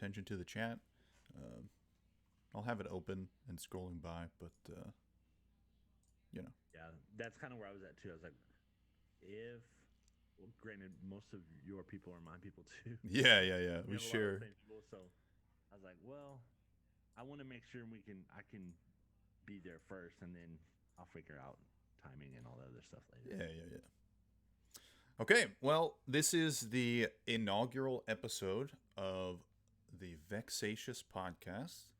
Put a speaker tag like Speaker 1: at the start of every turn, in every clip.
Speaker 1: attention to the chat. I'll have it open and scrolling by, but you know.
Speaker 2: Yeah, that's kind of where I was at too. I was like, if, well, granted, most of your people are my people too.
Speaker 1: Yeah.
Speaker 2: We
Speaker 1: We
Speaker 2: have a lot of the
Speaker 1: share.
Speaker 2: same people, so I was like, well, I want to make sure I can be there first, and then I'll figure out timing and all the other stuff later.
Speaker 1: Yeah. Okay, well, this is the inaugural episode of the Vexatious podcast.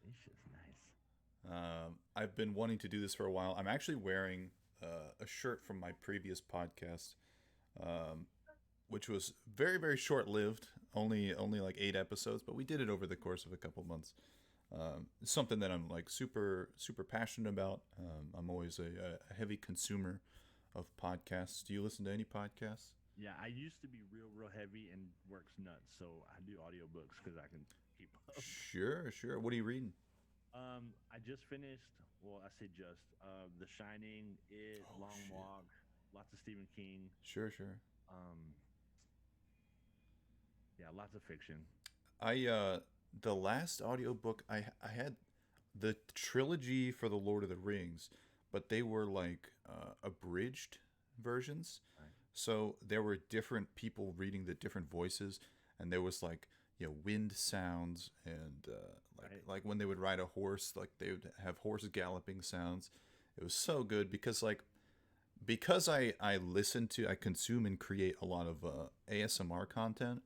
Speaker 2: Vexatious, nice.
Speaker 1: I've been wanting to do this for a while. I'm actually wearing a shirt from my previous podcast, which was very short lived, only like 8 episodes, but we did it over the course of a couple months. It's something that I'm like super passionate about. I'm always a heavy consumer of podcasts. Do you listen to any podcasts?
Speaker 2: Yeah, I used to be real heavy and works nuts, so I do audiobooks because I can keep up.
Speaker 1: Sure. What are you reading?
Speaker 2: I just finished. Well, I say just. The Shining, It,
Speaker 1: Oh
Speaker 2: Long
Speaker 1: shit.
Speaker 2: Walk, lots of Stephen King.
Speaker 1: Sure.
Speaker 2: Um, yeah, lots of fiction.
Speaker 1: I the last audiobook I had the trilogy for the Lord of the Rings, but they were like abridged versions.
Speaker 2: Right.
Speaker 1: So there were different people reading the different voices, and there was like wind sounds and
Speaker 2: Right.
Speaker 1: like when they would ride a horse, like they would have horse galloping sounds. It was so good because I consume and create a lot of ASMR content.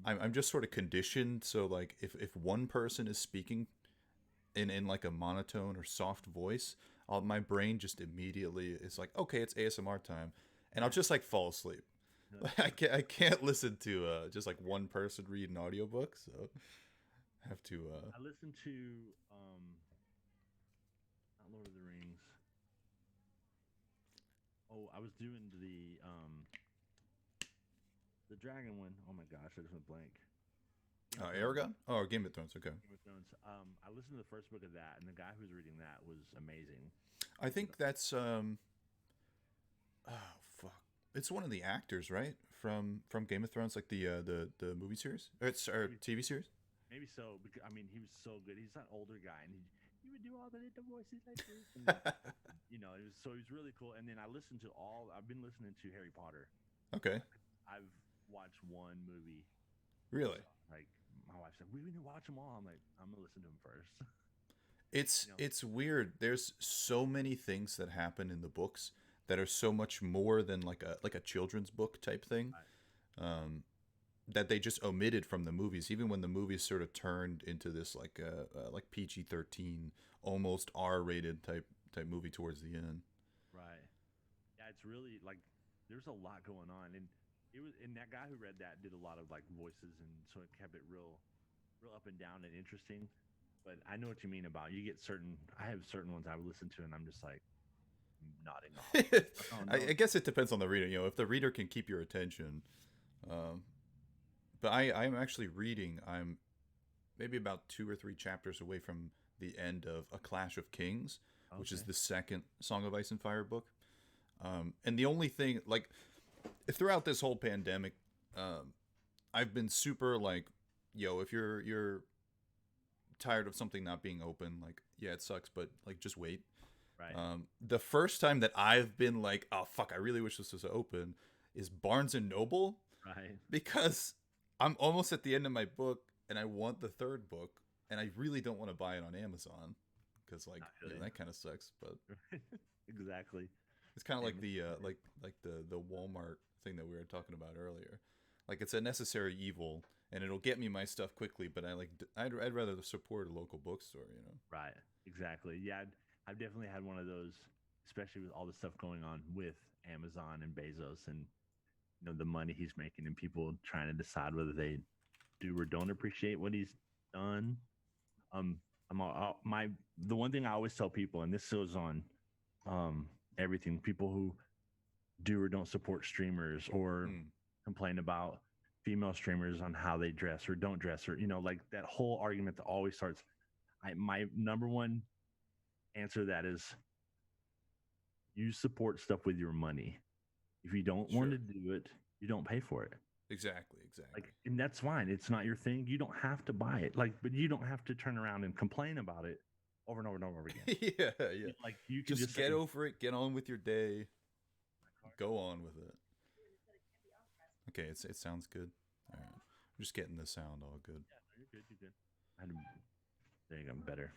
Speaker 2: Mhm.
Speaker 1: I'm just sort of conditioned. So like if one person is speaking in like a monotone or soft voice, my brain just immediately is like, okay, it's ASMR time, and I'll just like fall asleep.
Speaker 2: Yeah.
Speaker 1: I can't listen to just like one person read an audiobook, so I have to.
Speaker 2: I listened to not Lord of the Rings. Oh, I was doing the dragon one. Oh my gosh, I just went blank. Game of Thrones.
Speaker 1: Aragon? Oh, Game of Thrones. Okay.
Speaker 2: Game of Thrones. I listened to the first book of that, and the guy who was reading that was amazing.
Speaker 1: I think that's oh fuck. It's one of the actors, right? From Game of Thrones, like the movie series, or
Speaker 2: Maybe,
Speaker 1: TV series.
Speaker 2: maybe so. Because I mean, he was so good. He's an older guy, and he would do all the little voices like this, and it was really cool. And then I listened to all. I've been listening to Harry Potter.
Speaker 1: Okay.
Speaker 2: I've watched one movie.
Speaker 1: Really?
Speaker 2: So, like my wife said, we didn't watch them all. I'm like, I'm gonna listen to them first.
Speaker 1: It's
Speaker 2: you know,
Speaker 1: it's weird. There's so many things that happen in the books that are so much more than like a children's book type thing.
Speaker 2: I,
Speaker 1: Um, that they just omitted from the movies, even when the movies sort of turned into this like PG-13, almost R-rated type movie towards the end.
Speaker 2: right. Yeah, it's really like there's a lot going on, and that guy who read that did a lot of like voices, and so it kept it real up and down and interesting. But I know what you mean about you get certain. I have certain ones I would listen to, and I'm just like nodding off. Oh
Speaker 1: I
Speaker 2: no,
Speaker 1: guess it depends on the reader. If the reader can keep your attention. Um, but I'm actually reading. I'm maybe about 2 or 3 chapters away from the end of A Clash of Kings, which is
Speaker 2: okay,
Speaker 1: the second Song of Ice and Fire book. And the only thing, like, throughout this whole pandemic, I've been super like, if you're tired of something not being open, like, yeah, it sucks, but like, just wait.
Speaker 2: right,
Speaker 1: The first time that I've been like, oh fuck, I really wish this was open, is Barnes and Noble,
Speaker 2: right.
Speaker 1: because I'm almost at the end of my book and I want the third book, and I really don't want to buy it on Amazon because like
Speaker 2: Not really.
Speaker 1: that kind of sucks. But
Speaker 2: Exactly.
Speaker 1: it's kind of like
Speaker 2: Amazon
Speaker 1: the
Speaker 2: is-
Speaker 1: the Walmart thing that we were talking about earlier. Like, it's a necessary evil, and it'll get me my stuff quickly. But I'd rather support a local bookstore.
Speaker 2: Right. Exactly. Yeah, I've definitely had one of those, especially with all the stuff going on with Amazon and Bezos, and the money he's making, and people trying to decide whether they do or don't appreciate what he's done. Um, my the one thing I always tell people, and this goes on everything, people who do or don't support streamers or
Speaker 1: Hmm.
Speaker 2: complain about female streamers on how they dress or don't dress, or like that whole argument that always starts. My number one answer to that is you support stuff with your money. If you don't want to
Speaker 1: Sure.
Speaker 2: do it, you don't pay for it.
Speaker 1: Exactly.
Speaker 2: Like, and that's fine. It's not your thing. You don't have to buy it. Like, but you don't have to turn around and complain about it over and over and over again.
Speaker 1: Yeah, yeah.
Speaker 2: Like, you can
Speaker 1: Just
Speaker 2: just say,
Speaker 1: get over it. Get on with your day. Go on with it. Okay, it sounds good. All right, I'm just getting the sound all good.
Speaker 2: yeah, no, you're good. You're good. I had to, there you go, better.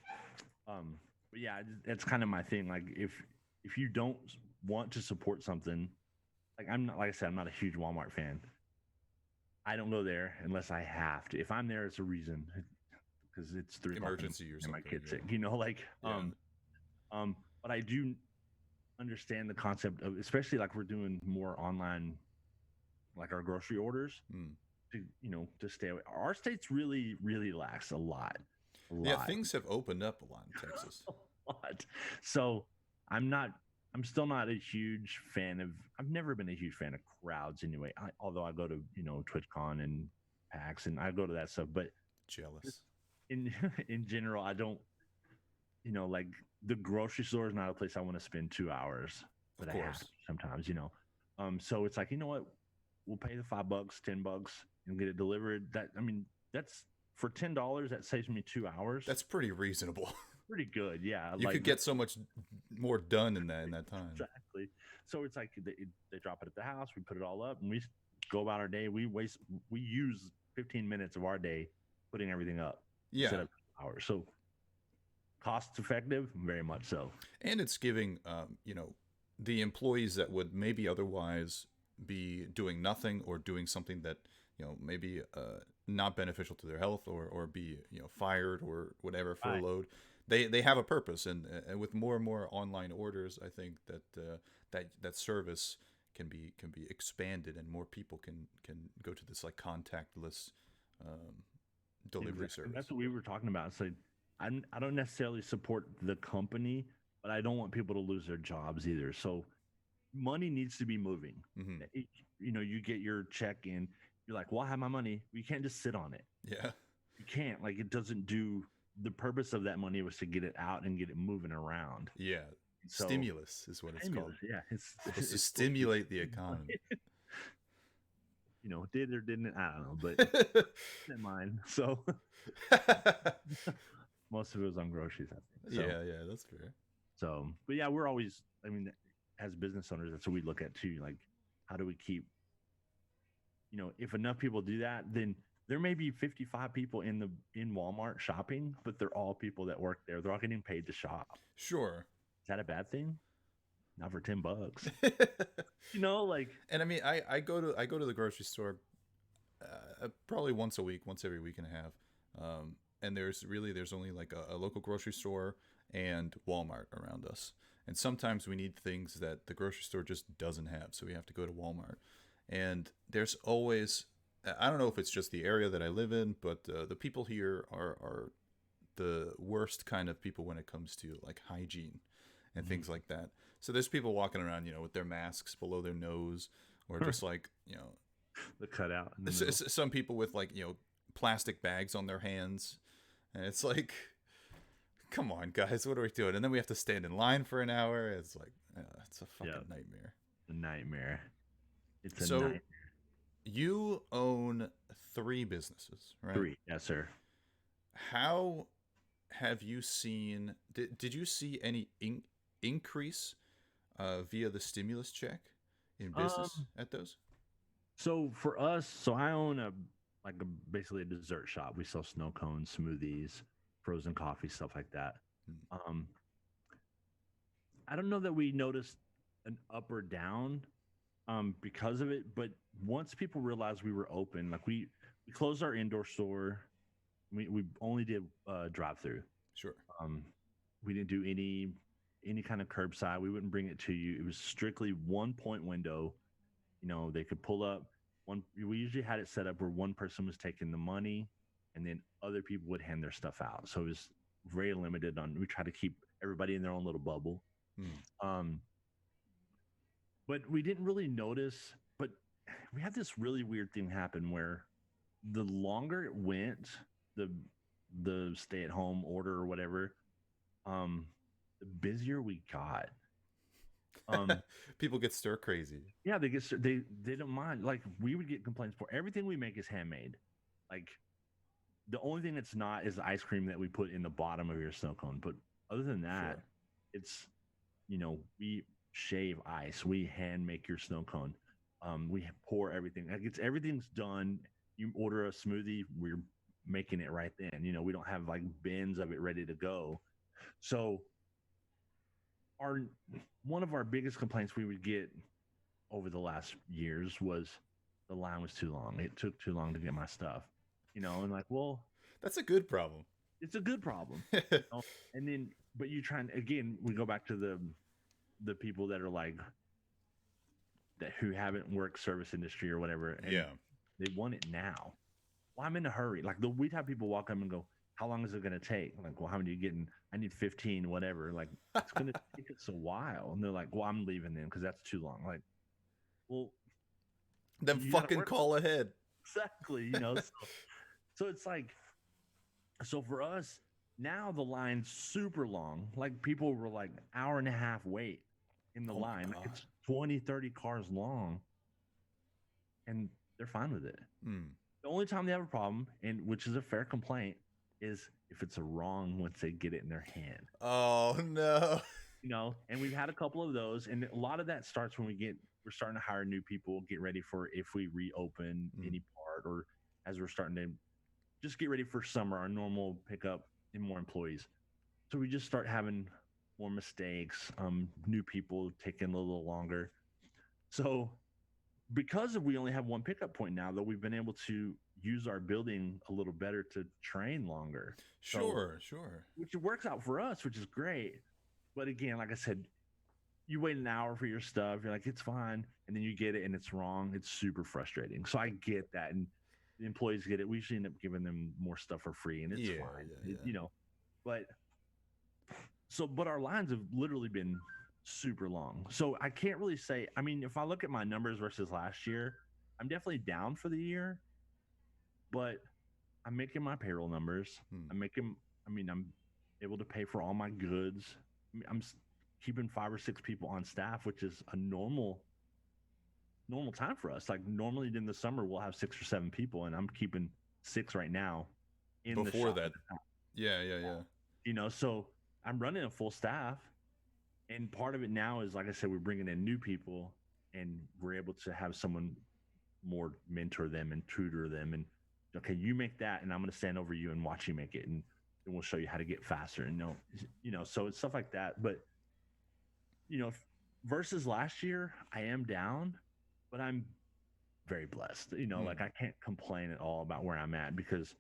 Speaker 2: But yeah, that's kind of my thing. Like, if you don't want to support something, like I'm not, like I said, I'm not a huge Walmart fan. I don't go there unless I have to. If I'm there, it's a reason because it's 3 o'clock
Speaker 1: Emergency or
Speaker 2: and my
Speaker 1: something.
Speaker 2: kid's
Speaker 1: Yeah.
Speaker 2: sick. You know, like
Speaker 1: Yeah.
Speaker 2: but I do understand the concept of, especially like we're doing more online, like our grocery orders
Speaker 1: Mm.
Speaker 2: to stay away. Our state's really lax a lot,
Speaker 1: Yeah, things have opened up a lot in Texas.
Speaker 2: a lot. So I'm not. I'm still not a huge fan of. I've never been a huge fan of crowds anyway. Although I go to TwitchCon and PAX and I go to that stuff, but
Speaker 1: Jealous.
Speaker 2: in in general, I don't. Like the grocery store is not a place I want to spend 2 hours, but
Speaker 1: Of
Speaker 2: I have
Speaker 1: course.
Speaker 2: to sometimes. So it's like, you know what? We'll pay the $5, $10, and get it delivered. That's for $10. That saves me 2 hours.
Speaker 1: That's pretty reasonable.
Speaker 2: Pretty good, yeah.
Speaker 1: You
Speaker 2: like
Speaker 1: could get so much more done in that time.
Speaker 2: exactly. So it's like they drop it at the house. We put it all up, and we go about our day. We use 15 minutes of our day putting everything up
Speaker 1: Yeah.
Speaker 2: instead of hours. So cost effective, very much so.
Speaker 1: And it's giving, the employees that would maybe otherwise be doing nothing or doing something that, maybe not beneficial to their health or be, fired or whatever, furloughed. They have a purpose, and with more and more online orders, I think that service can be expanded, and more people can go to this like contactless delivery service.
Speaker 2: And that's what we were talking about. So I don't necessarily support the company, but I don't want people to lose their jobs either. So money needs to be moving.
Speaker 1: Mm-hmm.
Speaker 2: You get your check in, you're like, well, I have my money. You can't just sit on it.
Speaker 1: Yeah.
Speaker 2: You can't. Like, it doesn't do. The purpose of that money was to get it out and get it moving around.
Speaker 1: Yeah.
Speaker 2: So,
Speaker 1: stimulus is what it's called.
Speaker 2: Yeah,
Speaker 1: it's supposed to stimulate the economy.
Speaker 2: Did or didn't, I don't know, but in mine. So most of it was on groceries, I think. So,
Speaker 1: yeah, that's fair.
Speaker 2: So, but yeah, we're always. I mean, as business owners, that's what we look at too. Like, how do we keep? If enough people do that, then there may be 55 people in Walmart shopping, but they're all people that work there. They're all getting paid to shop.
Speaker 1: Sure.
Speaker 2: Is that a bad thing? Not for $10.
Speaker 1: And I mean, I go to the grocery store probably once every week and a half. And there's only like a local grocery store and Walmart around us. And sometimes we need things that the grocery store just doesn't have, so we have to go to Walmart. And there's always, I don't know if it's just the area that I live in, but the people here are the worst kind of people when it comes to like hygiene and things like that. So there's people walking around, with their masks below their nose, or just like,
Speaker 2: the cutout.
Speaker 1: Some people with like, plastic bags on their hands. And it's like, come on, guys, what are we doing? And then we have to stand in line for an hour. It's like, it's a fucking nightmare.
Speaker 2: A nightmare. It's a
Speaker 1: so
Speaker 2: nightmare.
Speaker 1: You own 3 businesses, right?
Speaker 2: 3, yes, sir.
Speaker 1: How have you seen? Did you see any increase via the stimulus check in business at those?
Speaker 2: So for us, I own basically a dessert shop. We sell snow cones, smoothies, frozen coffee, stuff like that. I don't know that we noticed an up or down because of it, but once people realized we were open, like we closed our indoor store. We only did drive-through.
Speaker 1: Sure.
Speaker 2: We didn't do any kind of curbside. We wouldn't bring it to you. It was strictly 1-point window. They could pull up one. We usually had it set up where one person was taking the money, and then other people would hand their stuff out. So it was very limited on. We try to keep everybody in their own little bubble. But we didn't really notice. But we had this really weird thing happen where the longer it went, the stay-at-home order or whatever, the busier we got. Um,
Speaker 1: People get stir crazy.
Speaker 2: yeah, they don't mind. Like we would get complaints for everything we make is handmade. Like the only thing that's not is the ice cream that we put in the bottom of your snow cone. But other than that,
Speaker 1: Sure.
Speaker 2: it's we shave ice, we hand make your snow cone. We pour everything. Like everything's done. You order a smoothie, we're making it right then. We don't have like bins of it ready to go. So our one of our biggest complaints we would get over the last years was the line was too long. It took too long to get my stuff. And like, well,
Speaker 1: That's a good problem.
Speaker 2: it's a good problem. And then, but you try and again, we go back to the people that are like that who haven't worked service industry or whatever, and
Speaker 1: Yeah.
Speaker 2: they want it now. Well, I'm in a hurry. Like we'd have people walk up and go, "How long is it going to take?" I'm like, well, how many are you getting? I need 15, whatever. Like it's going to take us a while, and they're like, "Well, I'm leaving then because that's too long." Like, well,
Speaker 1: Then
Speaker 2: you got to
Speaker 1: fucking
Speaker 2: work
Speaker 1: call ahead.
Speaker 2: exactly. So it's like, so for us now the line's super long. Like people were like hour and a half wait in the
Speaker 1: Oh my
Speaker 2: line. Like
Speaker 1: god.
Speaker 2: it's 20, 30 cars long, and they're fine with it.
Speaker 1: Hmm.
Speaker 2: The only time they have a problem, and which is a fair complaint, is if it's a wrong once they get it in their hand.
Speaker 1: Oh no.
Speaker 2: And we've had a couple of those, and a lot of that starts when we're starting to hire new people, get ready for if we reopen any part, or as we're starting to just get ready for summer, our normal pickup and more employees. So we just start having more mistakes, new people taking a little longer. So because we only have one pickup point now, though, we've been able to use our building a little better to train longer.
Speaker 1: Sure, sure.
Speaker 2: Which works out for us, which is great. But again, like I said, you wait an hour for your stuff, you're like, it's fine, and then you get it and it's wrong. It's super frustrating. So I get that, and the employees get it. We usually end up giving them more stuff for free, and it's fine. But but our lines have literally been super long. So I can't really say. I mean, if I look at my numbers versus last year, I'm definitely down for the year, but I'm making my payroll numbers. I'm able to pay for all my goods. I'm keeping 5 or 6 people on staff, which is a normal time for us. Like normally in the summer, we'll have 6 or 7 people, and I'm keeping 6 right now in the
Speaker 1: Before
Speaker 2: shop.
Speaker 1: that. Yeah.
Speaker 2: So I'm running a full staff, and part of it now is, like I said, we're bringing in new people, and we're able to have someone more mentor them and tutor them. And okay, you make that, and I'm going to stand over you and watch you make it, and we'll show you how to get faster. And so it's stuff like that. But versus last year, I am down, but I'm very blessed. Like I can't complain at all about where I'm at because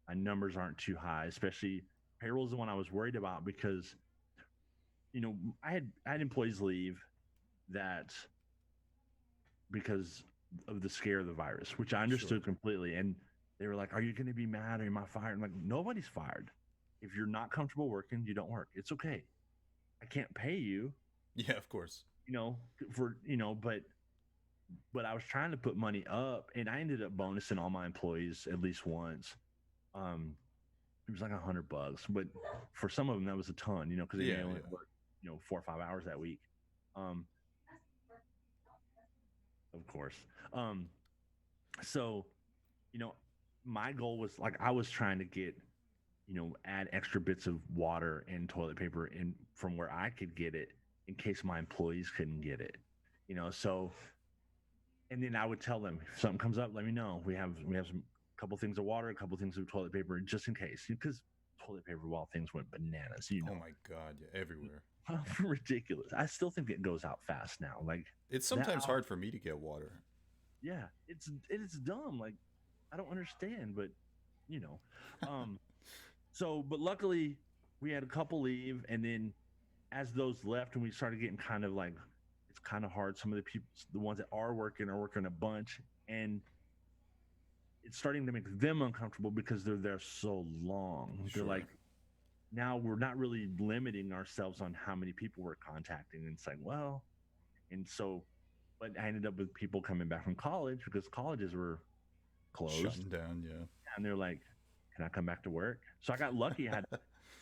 Speaker 2: my numbers aren't too high. Especially payroll is the one I was worried about because I had employees leave that because of the scare of the virus, which I understood completely. And they were like, "Are you going to be mad? Or am I fired?" I'm like, nobody's fired. If you're not comfortable working, you don't work. It's okay. I can't pay you.
Speaker 1: Yeah, of course.
Speaker 2: But I was trying to put money up, and I ended up bonusing all my employees at least once. It was like $100, but for some of them that was a ton, because they only work 4 or 5 hours that week. Of course. So my goal was like I was trying to get add extra bits of water and toilet paper in from where I could get it in case my employees couldn't get it. So and then I would tell them if something comes up, let me know. We have some couple things of water, a couple things of toilet paper, just in case, because toilet paper while things went bananas.
Speaker 1: Oh my god, yeah, everywhere.
Speaker 2: Ridiculous. I still think it goes out fast now. Like
Speaker 1: it's sometimes hard for me to get water.
Speaker 2: Yeah, it's dumb. Like I don't understand, but but luckily we had a couple leave, and then as those left and we started getting kind of like it's kind of hard. Some of the people, the ones that are working a bunch, and it's starting to make them uncomfortable because they're there so long.
Speaker 1: Sure.
Speaker 2: They're like, now we're not really limiting ourselves on how many people we're contacting. And it's like, well, and so, but I ended up with people coming back from college because colleges were closed.
Speaker 1: Shutting down, yeah.
Speaker 2: And they're like, can I come back to work? So I got lucky. I had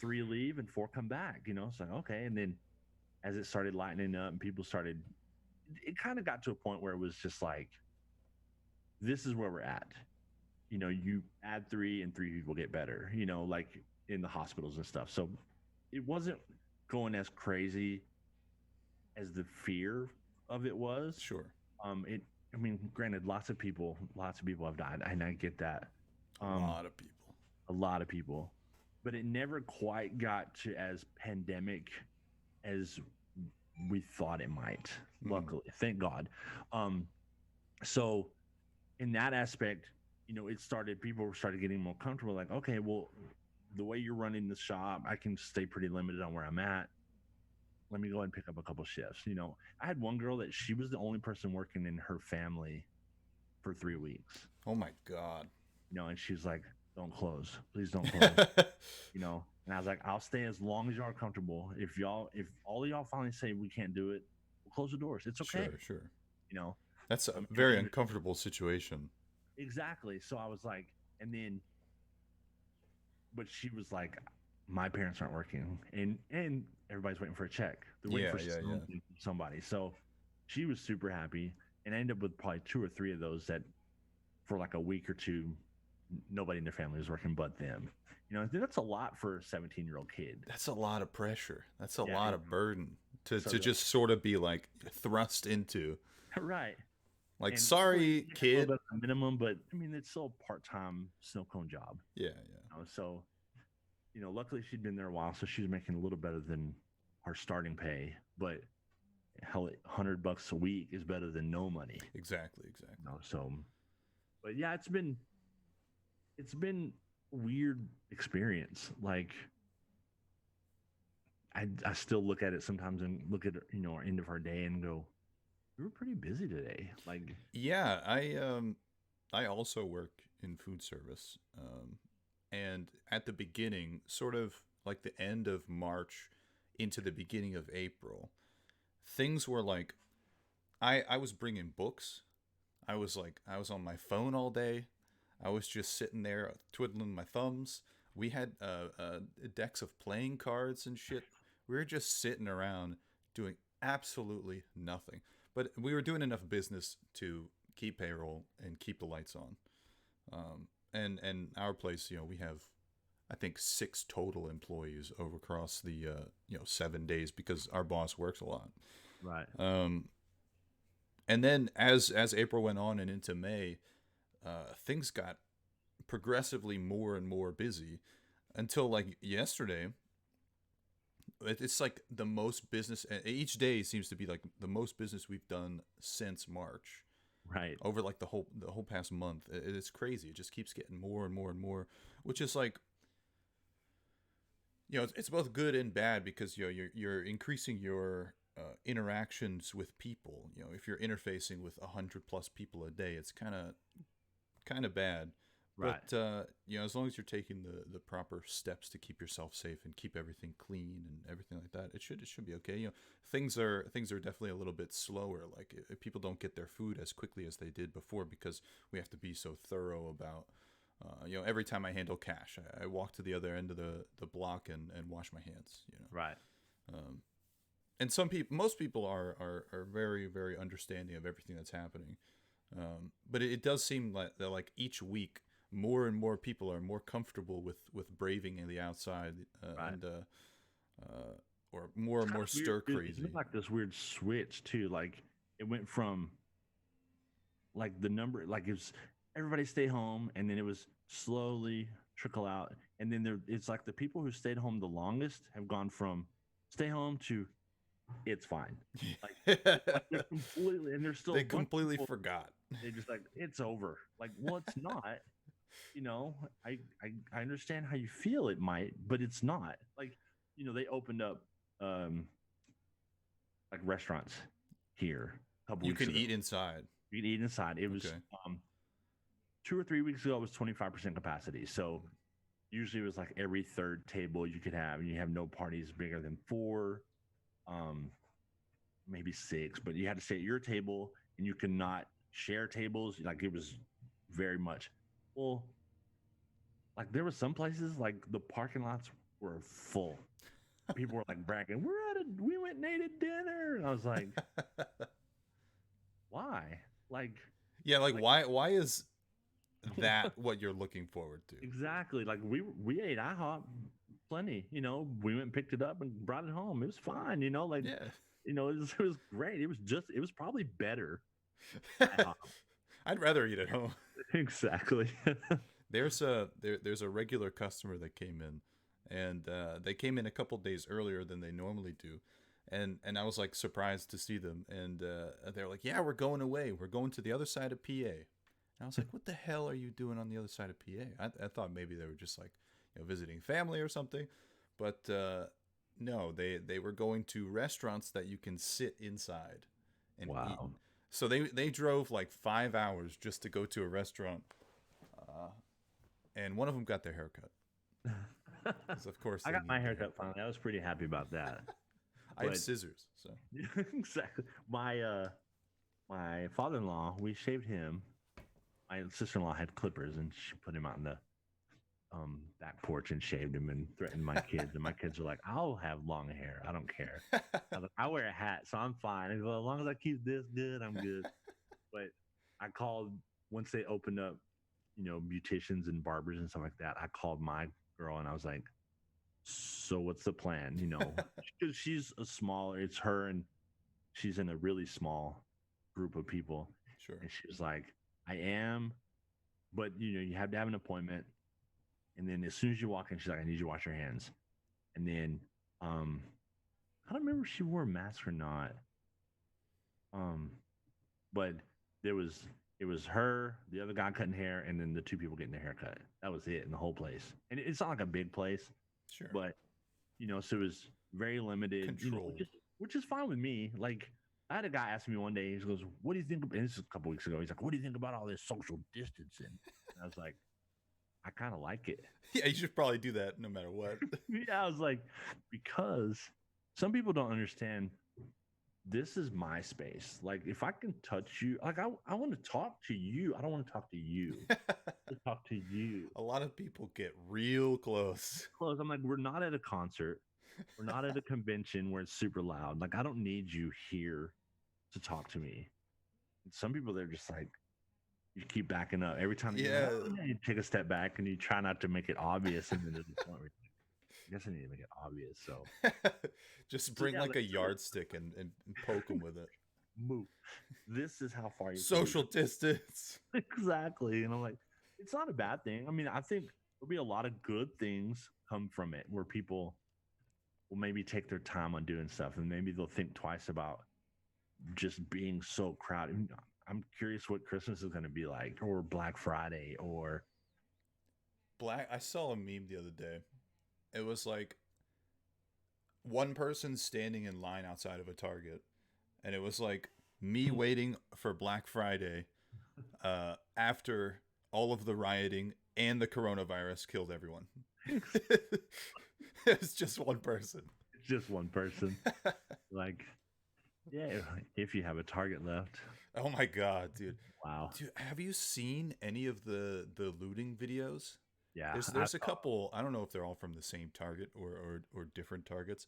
Speaker 2: 3 leave and 4 come back, It's like, okay. And then as it started lightening up and people started, it kind of got to a point where it was just like, this is where we're at. You know, you add three and three people get better, you know, like in the hospitals and stuff. So it wasn't going as crazy as the fear of it was.
Speaker 1: Sure.
Speaker 2: It, I mean, granted, lots of people have died, and I get that.
Speaker 1: A
Speaker 2: Um,
Speaker 1: lot of people.
Speaker 2: a lot of people, but it never quite got to as pandemic as we thought it might. Luckily, thank God. Um, so in that aspect, you know, people started getting more comfortable. Like, okay, well, the way you're running the shop, I can stay pretty limited on where I'm at. Let me go ahead and pick up a couple shifts. You know, I had one girl that she was the only person working in her family for 3 weeks.
Speaker 1: Oh my God.
Speaker 2: You know, and she's like, "Don't close, please don't close." You know, and I was like, "I'll stay as long as y'all are comfortable. If all of y'all finally say we can't do it, we'll close the doors. It's okay."
Speaker 1: Sure.
Speaker 2: You know,
Speaker 1: That's a
Speaker 2: I mean,
Speaker 1: very uncomfortable situation.
Speaker 2: exactly. So I was like, and then, but she was like, "My parents aren't working, and everybody's waiting for a check. They're waiting for somebody." So she was super happy, and I ended up with probably 2 or 3 of those that, for like a week or two, nobody in their family was working but them. You know, that's a lot for a 17-year-old kid.
Speaker 1: That's a lot of pressure. That's a lot of burden to
Speaker 2: So
Speaker 1: just sort of be like thrust into.
Speaker 2: Right.
Speaker 1: Like,
Speaker 2: And
Speaker 1: sorry, kid.
Speaker 2: A minimum, but I mean, it's still a part-time snow cone job.
Speaker 1: Yeah.
Speaker 2: You know, so, you know, luckily she'd been there a while, so she's making a little better than our starting pay. But hell, $100 a week is better than no money.
Speaker 1: Exactly.
Speaker 2: You know, so, but yeah, it's been weird experience. Like, I still look at it sometimes and look at, you know, our end of our day and go, we were pretty busy today. Like,
Speaker 1: Yeah, I also work in food service. And at the beginning, sort of like the end of March into the beginning of April, things were like I was bringing books. I was on my phone all day. I was just sitting there twiddling my thumbs. We had decks of playing cards and shit. We were just sitting around doing absolutely nothing. But we were doing enough business to keep payroll and keep the lights on. And our place, you know, we have I think 6 total employees over across the 7 days because our boss works a lot.
Speaker 2: right.
Speaker 1: And then as April went on and into May, things got progressively more and more busy until like yesterday. It's like the most business. Each day seems to be like the most business we've done since March.
Speaker 2: Right.
Speaker 1: Over like the whole past month. It's crazy. It just keeps getting more and more and more, which is like, you know, it's both good and bad because you know you're increasing your interactions with people. You know, if you're interfacing with 100+ people a day, it's kind of bad.
Speaker 2: Right.
Speaker 1: But you know, as long as you're taking the proper steps to keep yourself safe and keep everything clean and everything like that, it should be okay. You know, things are definitely a little bit slower. Like if people don't get their food as quickly as they did before because we have to be so thorough about. You know, every time I handle cash, I walk to the other end of the block and wash my hands. You know,
Speaker 2: Right.
Speaker 1: and most people are very very understanding of everything that's happening. But it does seem like that like each week more and more people are more comfortable with braving in the outside
Speaker 2: Right.
Speaker 1: and or more and more stir crazy.
Speaker 2: It's like this weird switch too. Like, it went from, like, the number, like, it was everybody stay home, and then it was slowly trickle out, and then it's like the people who stayed home the longest have gone from stay home to it's fine. Like they're completely, and they're still
Speaker 1: They completely
Speaker 2: people,
Speaker 1: forgot.
Speaker 2: they just like, it's over. Like, well, it's not. You know, I understand how you feel. It might, but it's not. Like, you know, they opened up like restaurants here a couple
Speaker 1: You
Speaker 2: weeks
Speaker 1: can
Speaker 2: ago.
Speaker 1: eat inside.
Speaker 2: You can eat inside. It was
Speaker 1: Okay.
Speaker 2: 2 or 3 weeks ago. It was 25% capacity. So usually it was like every third table you could have, and you have no parties bigger than 4, maybe 6. But you had to stay at your table, and you could not share tables. Like, it was very much, well, like there were some places like the parking lots were full. people were like bragging, we went and ate at dinner. And I was like, why? Like,
Speaker 1: Yeah, like
Speaker 2: like
Speaker 1: why is that what you're looking forward to?
Speaker 2: exactly. Like we ate IHOP plenty, we went and picked it up and brought it home. It was fine, like,
Speaker 1: Yeah.
Speaker 2: it was great. It was probably better IHOP.
Speaker 1: I'd rather eat at home.
Speaker 2: Exactly.
Speaker 1: There's a regular customer that came in, and they came in a couple days earlier than they normally do, and I was like surprised to see them, and they're like, yeah, we're going away. We're going to the other side of PA. And I was like, what the hell are you doing on the other side of PA? I thought maybe they were just like, visiting family or something, but no, they were going to restaurants that you can sit inside and eat.
Speaker 2: Wow.
Speaker 1: So they drove like 5 hours just to go to a restaurant, uh, and one of them got their haircut. Because of course
Speaker 2: I
Speaker 1: they
Speaker 2: got my
Speaker 1: need their
Speaker 2: haircut finally. I was pretty happy about that.
Speaker 1: I have
Speaker 2: But
Speaker 1: scissors, so
Speaker 2: exactly. My father-in-law, we shaved him. My sister-in-law had clippers and she put him out in the back porch and shaved him and threatened my kids. And my kids are like, I'll have long hair. I don't care. I wear a hat, so I'm fine. And as long as I keep this good, I'm good. But I called once they opened up, beauticians and barbers and stuff like that. I called my girl and I was like, so what's the plan? Because she's a smaller, it's her and she's in a really small group of people.
Speaker 1: sure.
Speaker 2: And she was like, I am, but you have to have an appointment. And then as soon as you walk in, she's like, I need you to wash your hands. And then I don't remember if she wore a mask or not. But it was her, the other guy cutting hair, and then the two people getting their hair cut. That was it in the whole place. And it's not like a big place,
Speaker 1: Sure.
Speaker 2: but so it was very limited,
Speaker 1: Controlled.
Speaker 2: which is fine with me. Like I had a guy ask me one day, he goes, what do you think? And this is a couple weeks ago. He's like, what do you think about all this social distancing? And I was like, I kind of like it.
Speaker 1: Yeah, you should probably do that no matter what.
Speaker 2: Yeah, I was like, because some people don't understand this is my space. Like, if I can touch you, like, I want to talk to you. I don't want to talk to you. To talk to you.
Speaker 1: A lot of people get real close.
Speaker 2: Close. I'm like, we're not at a concert. We're not at a convention where it's super loud. Like, I don't need you here to talk to me. And some people, they're just like, you keep backing up every time.
Speaker 1: Yeah.
Speaker 2: You take a step back and you try not to make it obvious. And then there's a point where I guess I need to make it obvious. So
Speaker 1: just bring like a yardstick and poke them with it.
Speaker 2: Move. This is how far you
Speaker 1: social distance.
Speaker 2: Exactly. And I'm like, it's not a bad thing. I mean, I think there'll be a lot of good things come from it where people will maybe take their time on doing stuff and maybe they'll think twice about just being so crowded. I'm curious what Christmas is going to be like, or Black Friday, or
Speaker 1: I saw a meme the other day. It was like one person standing in line outside of a Target, and it was like me waiting for Black Friday after all of the rioting and the coronavirus killed everyone. It's just one person.
Speaker 2: It's just one person. Like, yeah, if you have a Target left.
Speaker 1: Oh my god, dude!
Speaker 2: Wow,
Speaker 1: dude, have you seen any of the looting videos?
Speaker 2: Yeah,
Speaker 1: there's a couple. I don't know if they're all from the same Target or different Targets,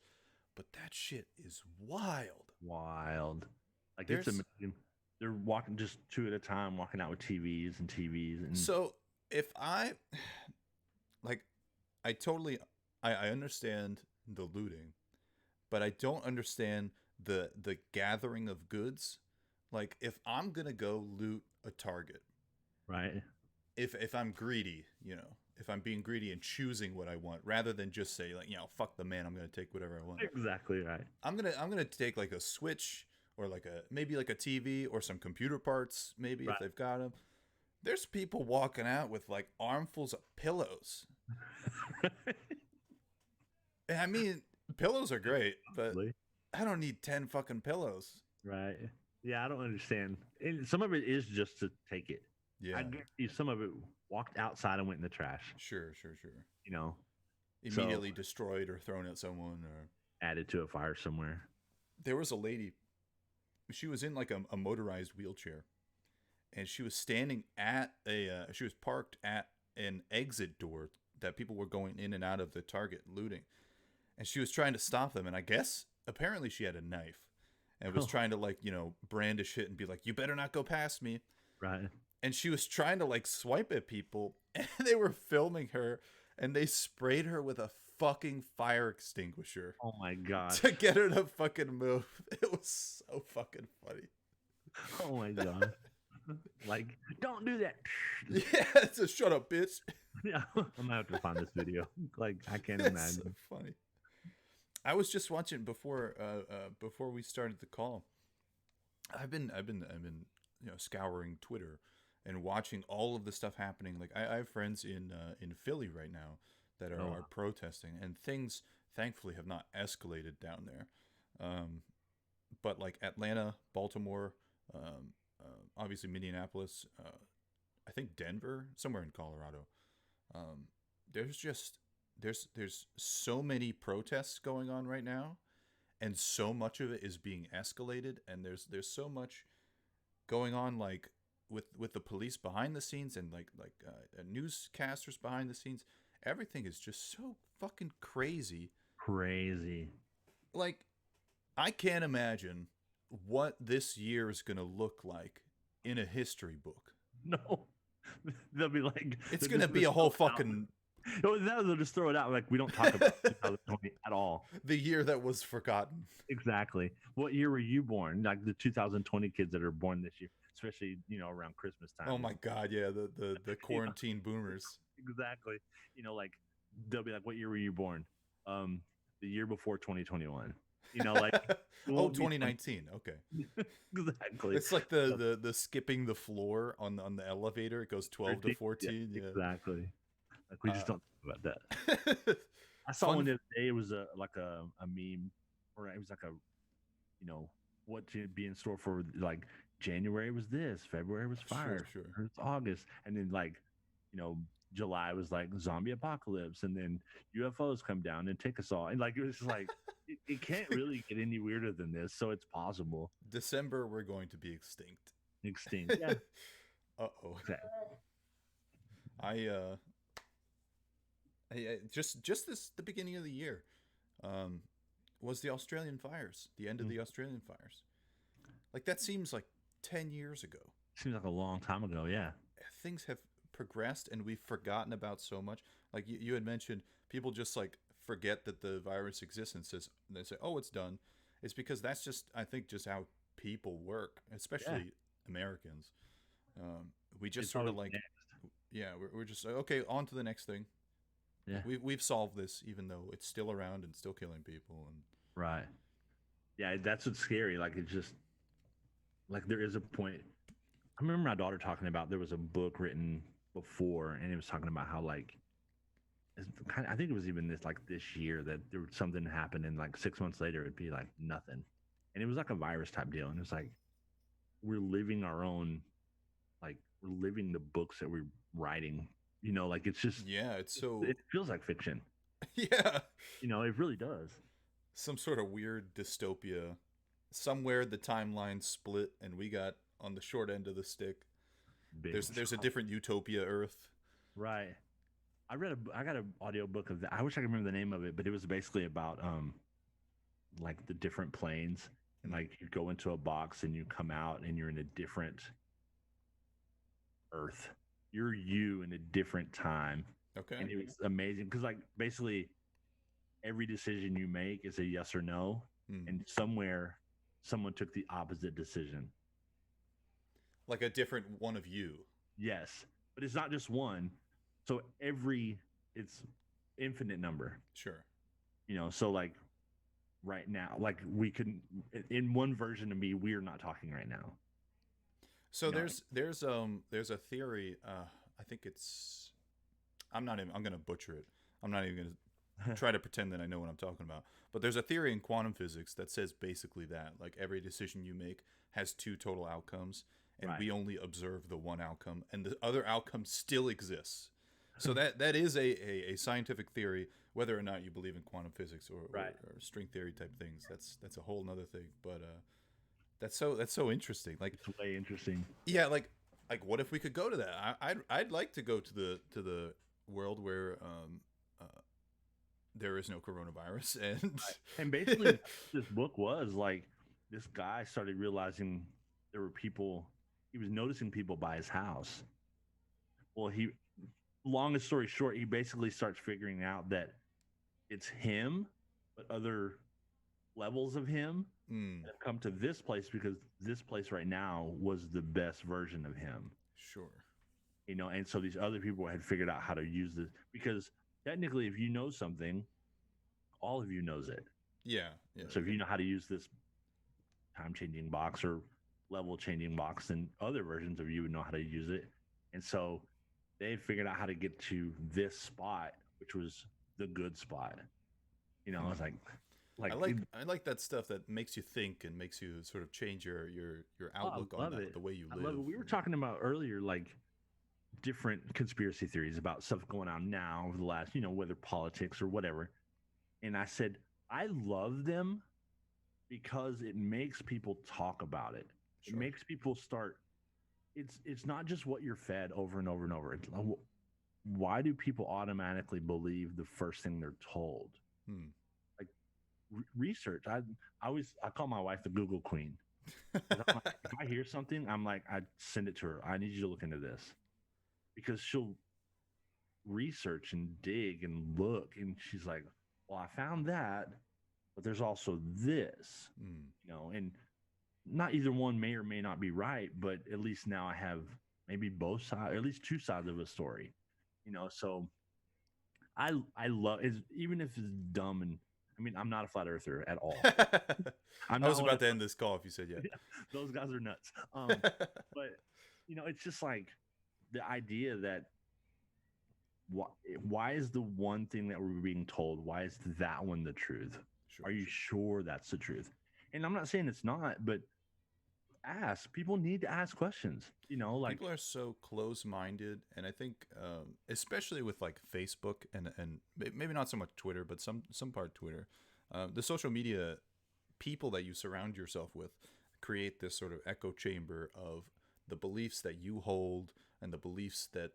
Speaker 1: but that shit is wild.
Speaker 2: Wild. Like it's amazing. They're walking just two at a time, walking out with TVs and
Speaker 1: so if I I understand the looting, but I don't understand the gathering of goods. Like if I'm gonna go loot a Target,
Speaker 2: right?
Speaker 1: If I'm greedy, if I'm being greedy and choosing what I want rather than just say like, fuck the man, I'm gonna take whatever I want.
Speaker 2: Exactly right.
Speaker 1: I'm gonna take like a Switch or like maybe like a TV or some computer parts, maybe if they've got them. There's people walking out with like armfuls of pillows. And I mean, pillows are great, but I don't need 10 fucking pillows.
Speaker 2: Right. Yeah, I don't understand. And some of it is just to take it.
Speaker 1: Yeah.
Speaker 2: I guarantee some of it walked outside and went in the trash.
Speaker 1: Sure.
Speaker 2: Immediately
Speaker 1: destroyed or thrown at someone or
Speaker 2: added to a fire somewhere.
Speaker 1: There was a lady, she was in like a motorized wheelchair, and she was standing at she was parked at an exit door that people were going in and out of the Target looting. and she was trying to stop them, and I guess apparently she had a knife and was
Speaker 2: Oh,
Speaker 1: trying to like brandish it and be like, you better not go past me.
Speaker 2: right.
Speaker 1: And she was trying to like swipe at people, and they were filming her, and they sprayed her with a fucking fire extinguisher
Speaker 2: Oh my gosh.
Speaker 1: to get her to fucking move. It was so fucking funny.
Speaker 2: Oh my god. Like, don't do that.
Speaker 1: Yeah, it's a shut up, bitch.
Speaker 2: Yeah, I'm gonna have to find this video. Like, I can't
Speaker 1: It's
Speaker 2: imagine.
Speaker 1: so funny. I was just watching before we started the call. I've been scouring Twitter and watching all of the stuff happening. Like I have friends in Philly right now that are protesting, and things thankfully have not escalated down there. But like Atlanta, Baltimore, obviously Minneapolis, I think Denver, somewhere in Colorado. Um, there's just there's so many protests going on right now, and so much of it is being escalated, and there's so much going on, like with the police behind the scenes, and newscasters behind the scenes. Everything is just so fucking crazy.
Speaker 2: Crazy.
Speaker 1: Like, I can't imagine what this year is gonna look like in a history book.
Speaker 2: No. They'll be like,
Speaker 1: It's gonna be a whole fucking
Speaker 2: No, they'll just throw it out. Like, we don't talk about 2020 at all.
Speaker 1: the year that was forgotten.
Speaker 2: Exactly. What year were you born? Like the 2020 kids that are born this year, especially around Christmas time.
Speaker 1: Oh my god, yeah, the quarantine boomers.
Speaker 2: Exactly. Like, they'll be like, "What year were you born?" The year before 2021. Like,
Speaker 1: Oh, 2019. Okay.
Speaker 2: exactly.
Speaker 1: It's like the skipping the floor on the elevator. It goes 12 to 14. Yeah.
Speaker 2: Exactly. Like, we just don't talk about that. I saw one the other day. It was a meme, or it was like what to be in store for. Like, January was this, February was fire,
Speaker 1: Sure.
Speaker 2: or it's August, and then July was like zombie apocalypse, and then UFOs come down and take us all, and like it was just like it can't really get any weirder than this. So it's possible.
Speaker 1: December, we're going to be extinct.
Speaker 2: Extinct. Yeah.
Speaker 1: Uh-oh.
Speaker 2: Exactly.
Speaker 1: I just the beginning of the year was the Australian fires, the end of the Australian fires. Like, that seems like 10 years ago.
Speaker 2: Seems like a long time ago. Yeah.
Speaker 1: Things have progressed, and we've forgotten about so much. Like you had mentioned, people just like forget that the virus exists, and they say, oh, it's done. It's because that's just, I think, just how people work, especially Americans. We just sort of like
Speaker 2: next.
Speaker 1: we're just like, okay, on to the next thing.
Speaker 2: Yeah.
Speaker 1: We've solved this, even though it's still around and still killing people. And
Speaker 2: Right. Yeah, that's what's scary. Like, it's just like there is a point. I remember my daughter talking about there was a book written before, and it was talking about how, like, I think it was even this year that there was something happened, and like 6 months later it'd be like nothing, and it was like a virus type deal, and it's like we're living our own, like, we're living the books that we're writing. Like, it's just
Speaker 1: it's so
Speaker 2: it feels like fiction.
Speaker 1: yeah,
Speaker 2: It really does.
Speaker 1: some sort of weird dystopia. Somewhere the timeline split, and we got on the short end of the stick. There's a different utopia Earth.
Speaker 2: Right. I got an audio book of that. I wish I could remember the name of it, but it was basically about like the different planes, and like you go into a box and you come out and you're in a different Earth. You're you in a different time.
Speaker 1: Okay.
Speaker 2: And it was amazing because, like, basically every decision you make is a yes or no, and somewhere someone took the opposite decision.
Speaker 1: Like a different one of you.
Speaker 2: Yes, but it's not just one. So it's infinite number.
Speaker 1: Sure.
Speaker 2: So like right now, like we couldn't, in one version of me, we're not talking right now.
Speaker 1: So there's a theory. I think it's. I'm gonna butcher it. I'm not even gonna try to pretend that I know what I'm talking about. But there's a theory in quantum physics that says basically that, like, every decision you make has two total outcomes, and we only observe the one outcome, and the other outcome still exists. So that is a scientific theory. Whether or not you believe in quantum physics or string theory type things, that's a whole nother thing. But that's so interesting. Like,
Speaker 2: it's way interesting.
Speaker 1: Yeah, like what if we could go to that? I'd like to go to the world where there is no coronavirus, and
Speaker 2: Right. And basically, what this book was like, this guy started realizing there were people, he was noticing people by his house. Well, longest story short, he basically starts figuring out that it's him, but other levels of him
Speaker 1: mm,
Speaker 2: that have come to this place because this place right now was the best version of him.
Speaker 1: sure,
Speaker 2: And so these other people had figured out how to use this because technically, if you know something, all of you knows it.
Speaker 1: yeah, yeah,
Speaker 2: So if you know how to use this time changing box or level changing box, then other versions of you would know how to use it. And so they figured out how to get to this spot, which was the good spot. I was like
Speaker 1: I like that stuff that makes you think and makes you sort of change your
Speaker 2: oh,
Speaker 1: outlook
Speaker 2: I
Speaker 1: on
Speaker 2: love it.
Speaker 1: the way you
Speaker 2: I love
Speaker 1: live.
Speaker 2: it. We were talking about earlier, like different conspiracy theories about stuff going on now over the last, whether politics or whatever. And I said, I love them because it makes people talk about it. It
Speaker 1: Sure.
Speaker 2: makes people start. It's not just what you're fed over and over and over. It's like, why do people automatically believe the first thing they're told?
Speaker 1: Hmm.
Speaker 2: Like research. I call my wife the Google Queen. I'm like, if I hear something, I'm like, I send it to her. I need you to look into this because she'll research and dig and look, and she's like, well, I found that, but there's also this,
Speaker 1: Hmm.
Speaker 2: and not either one may or may not be right, but at least now I have maybe both sides, or at least two sides of a story, So I love it, even if it's dumb, and I mean I'm not a flat earther at all. I'm
Speaker 1: I was
Speaker 2: not one
Speaker 1: about
Speaker 2: of
Speaker 1: to end this call if you said
Speaker 2: those guys are nuts.
Speaker 1: yeah.
Speaker 2: But it's just like the idea that why, why is the one thing that we're being told, why is that one the truth?
Speaker 1: Sure,
Speaker 2: Are you
Speaker 1: sure.
Speaker 2: sure that's the truth? And I'm not saying it's not, but ask. People need to ask questions. Like
Speaker 1: People are so close-minded, and I think, especially with like Facebook and maybe not so much Twitter, but some part Twitter, the social media people that you surround yourself with create this sort of echo chamber of the beliefs that you hold and the beliefs that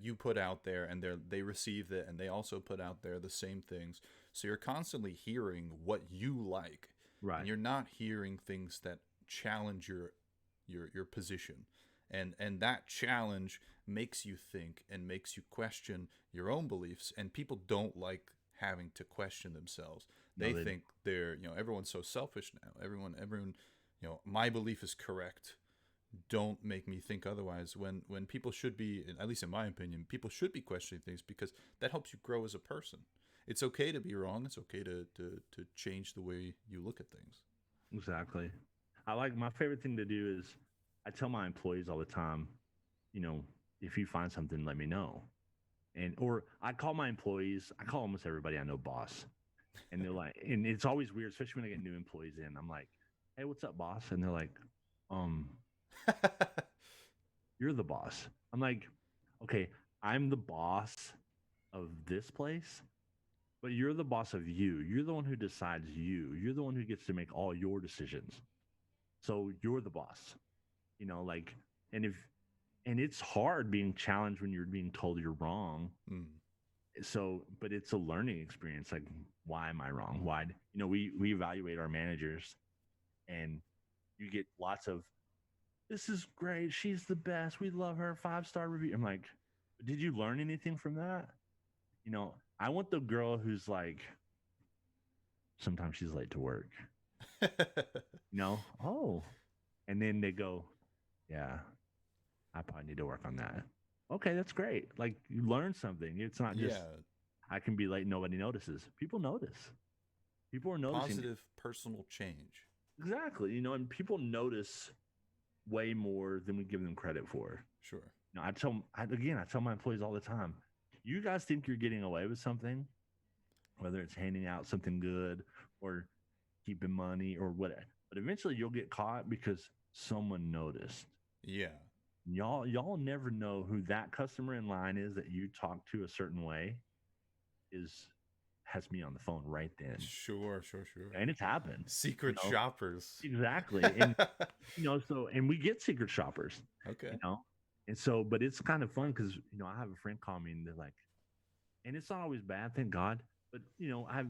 Speaker 1: you put out there, and they receive it, and they also put out there the same things. So you're constantly hearing what you like, and
Speaker 2: right.
Speaker 1: you're not hearing things that challenge your position, and that challenge makes you think and makes you question your own beliefs. And people don't like having to question themselves.
Speaker 2: No,
Speaker 1: They
Speaker 2: they don't.
Speaker 1: think everyone's so selfish now. Everyone, my belief is correct. Don't make me think otherwise. When people should be, at least in my opinion, people should be questioning things because that helps you grow as a person. It's okay to be wrong. It's okay to change the way you look at things.
Speaker 2: Exactly. I like my favorite thing to do is I tell my employees all the time, you know, if you find something, let me know. Or I call my employees, I call almost everybody I know boss. And they're like, and it's always weird, especially when I get new employees in. I'm like, hey, what's up, boss? And they're like, um, you're the boss. I'm like, okay, I'm the boss of this place, but you're the boss of you. You're the one who decides you. You're the one who gets to make all your decisions. So you're the boss, like, and if, and it's hard being challenged when you're being told you're wrong.
Speaker 1: Mm.
Speaker 2: So, but it's a learning experience. Like, why am I wrong? Why, we evaluate our managers and you get lots of, this is great. She's the best. We love her. 5-star review. I'm like, did you learn anything from that? I want the girl who's like, sometimes she's late to work, oh, and then they go, yeah, I probably need to work on that. Okay, that's great. Like you learn something. It's not just
Speaker 1: Yeah,
Speaker 2: I can be late, nobody notices. People notice. People are noticing.
Speaker 1: positive personal change.
Speaker 2: Exactly. And people notice way more than we give them credit for.
Speaker 1: Sure.
Speaker 2: I tell my employees all the time, you guys think you're getting away with something, whether it's handing out something good or keeping money or whatever. But eventually you'll get caught because someone noticed.
Speaker 1: Yeah.
Speaker 2: Y'all never know who that customer in line is that you talk to a certain way is has me on the phone right then.
Speaker 1: Sure, sure, sure.
Speaker 2: And it's happened.
Speaker 1: Secret
Speaker 2: You know?
Speaker 1: shoppers.
Speaker 2: Exactly. And and we get secret shoppers,
Speaker 1: Okay.
Speaker 2: you know. And so, but it's kind of fun because I have a friend call me and they're like, and it's not always bad, thank God, But I have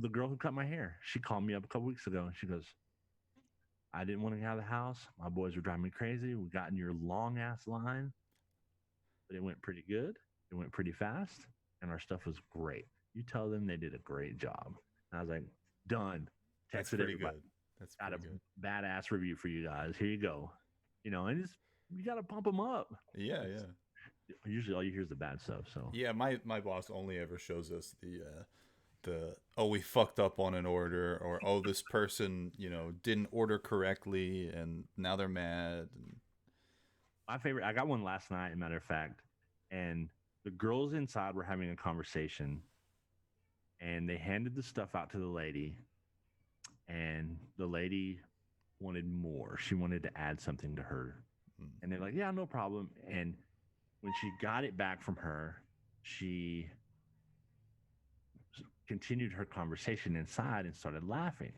Speaker 2: the girl who cut my hair. She called me up a couple weeks ago, and she goes, "I didn't want to get out of the house. My boys were driving me crazy. We got in your long ass line, but it went pretty good. It went pretty fast, and our stuff was great. You tell them they did a great job." And I was like, "Done."
Speaker 1: That's
Speaker 2: Texted
Speaker 1: pretty
Speaker 2: everybody.
Speaker 1: good. That's
Speaker 2: Got a
Speaker 1: pretty good.
Speaker 2: badass review for you guys. Here you go. And just you got to pump them up.
Speaker 1: Yeah, yeah.
Speaker 2: Usually, all you hear is the bad stuff. So
Speaker 1: Yeah, my boss only ever shows us the oh, we fucked up on an order, or oh, this person, didn't order correctly and now they're mad.
Speaker 2: my favorite, I got one last night, as a matter of fact, and the girls inside were having a conversation, and they handed the stuff out to the lady, and the lady wanted more. She wanted to add something to her, and they're like, "Yeah, no problem." And when she got it back from her, she continued her conversation inside and started laughing.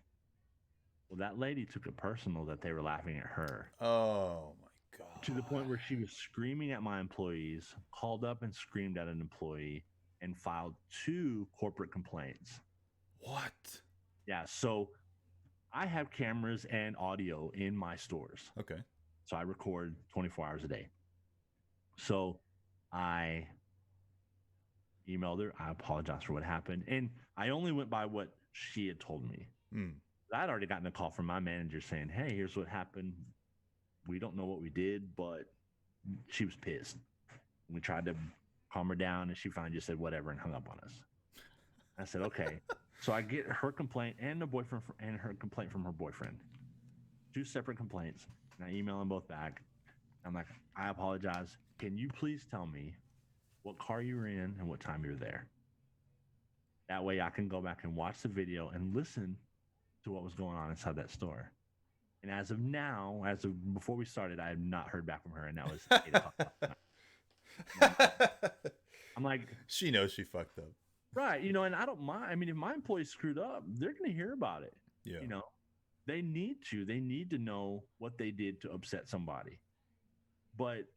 Speaker 2: Well, that lady took it personal that they were laughing at her,
Speaker 1: Oh my god.
Speaker 2: to the point where she was screaming at my employees, called up and screamed at an employee, and filed 2 corporate complaints.
Speaker 1: What?
Speaker 2: Yeah, so I have cameras and audio in my stores.
Speaker 1: Okay.
Speaker 2: So I record 24 hours a day. So I emailed her. I apologized for what happened. And I only went by what she had told me. I'd already gotten a call from my manager saying, "Hey, here's what happened. We don't know what we did," but she was pissed. We tried to calm her down, and she finally just said whatever and hung up on us. I said, "Okay." So I get her complaint and her complaint from her boyfriend. 2 separate complaints. And I email them both back. I'm like, "I apologize. Can you please tell me what car you were in and what time you were there? That way I can go back and watch the video and listen to what was going on inside that store." And as of now, before we started, I have not heard back from her, and that was 8 o'clock last night. I'm like,
Speaker 1: she knows she fucked up.
Speaker 2: Right, and I don't mind. I mean, if my employees screwed up, they're going to hear about it.
Speaker 1: Yeah.
Speaker 2: They need to. They need to know what they did to upset somebody. But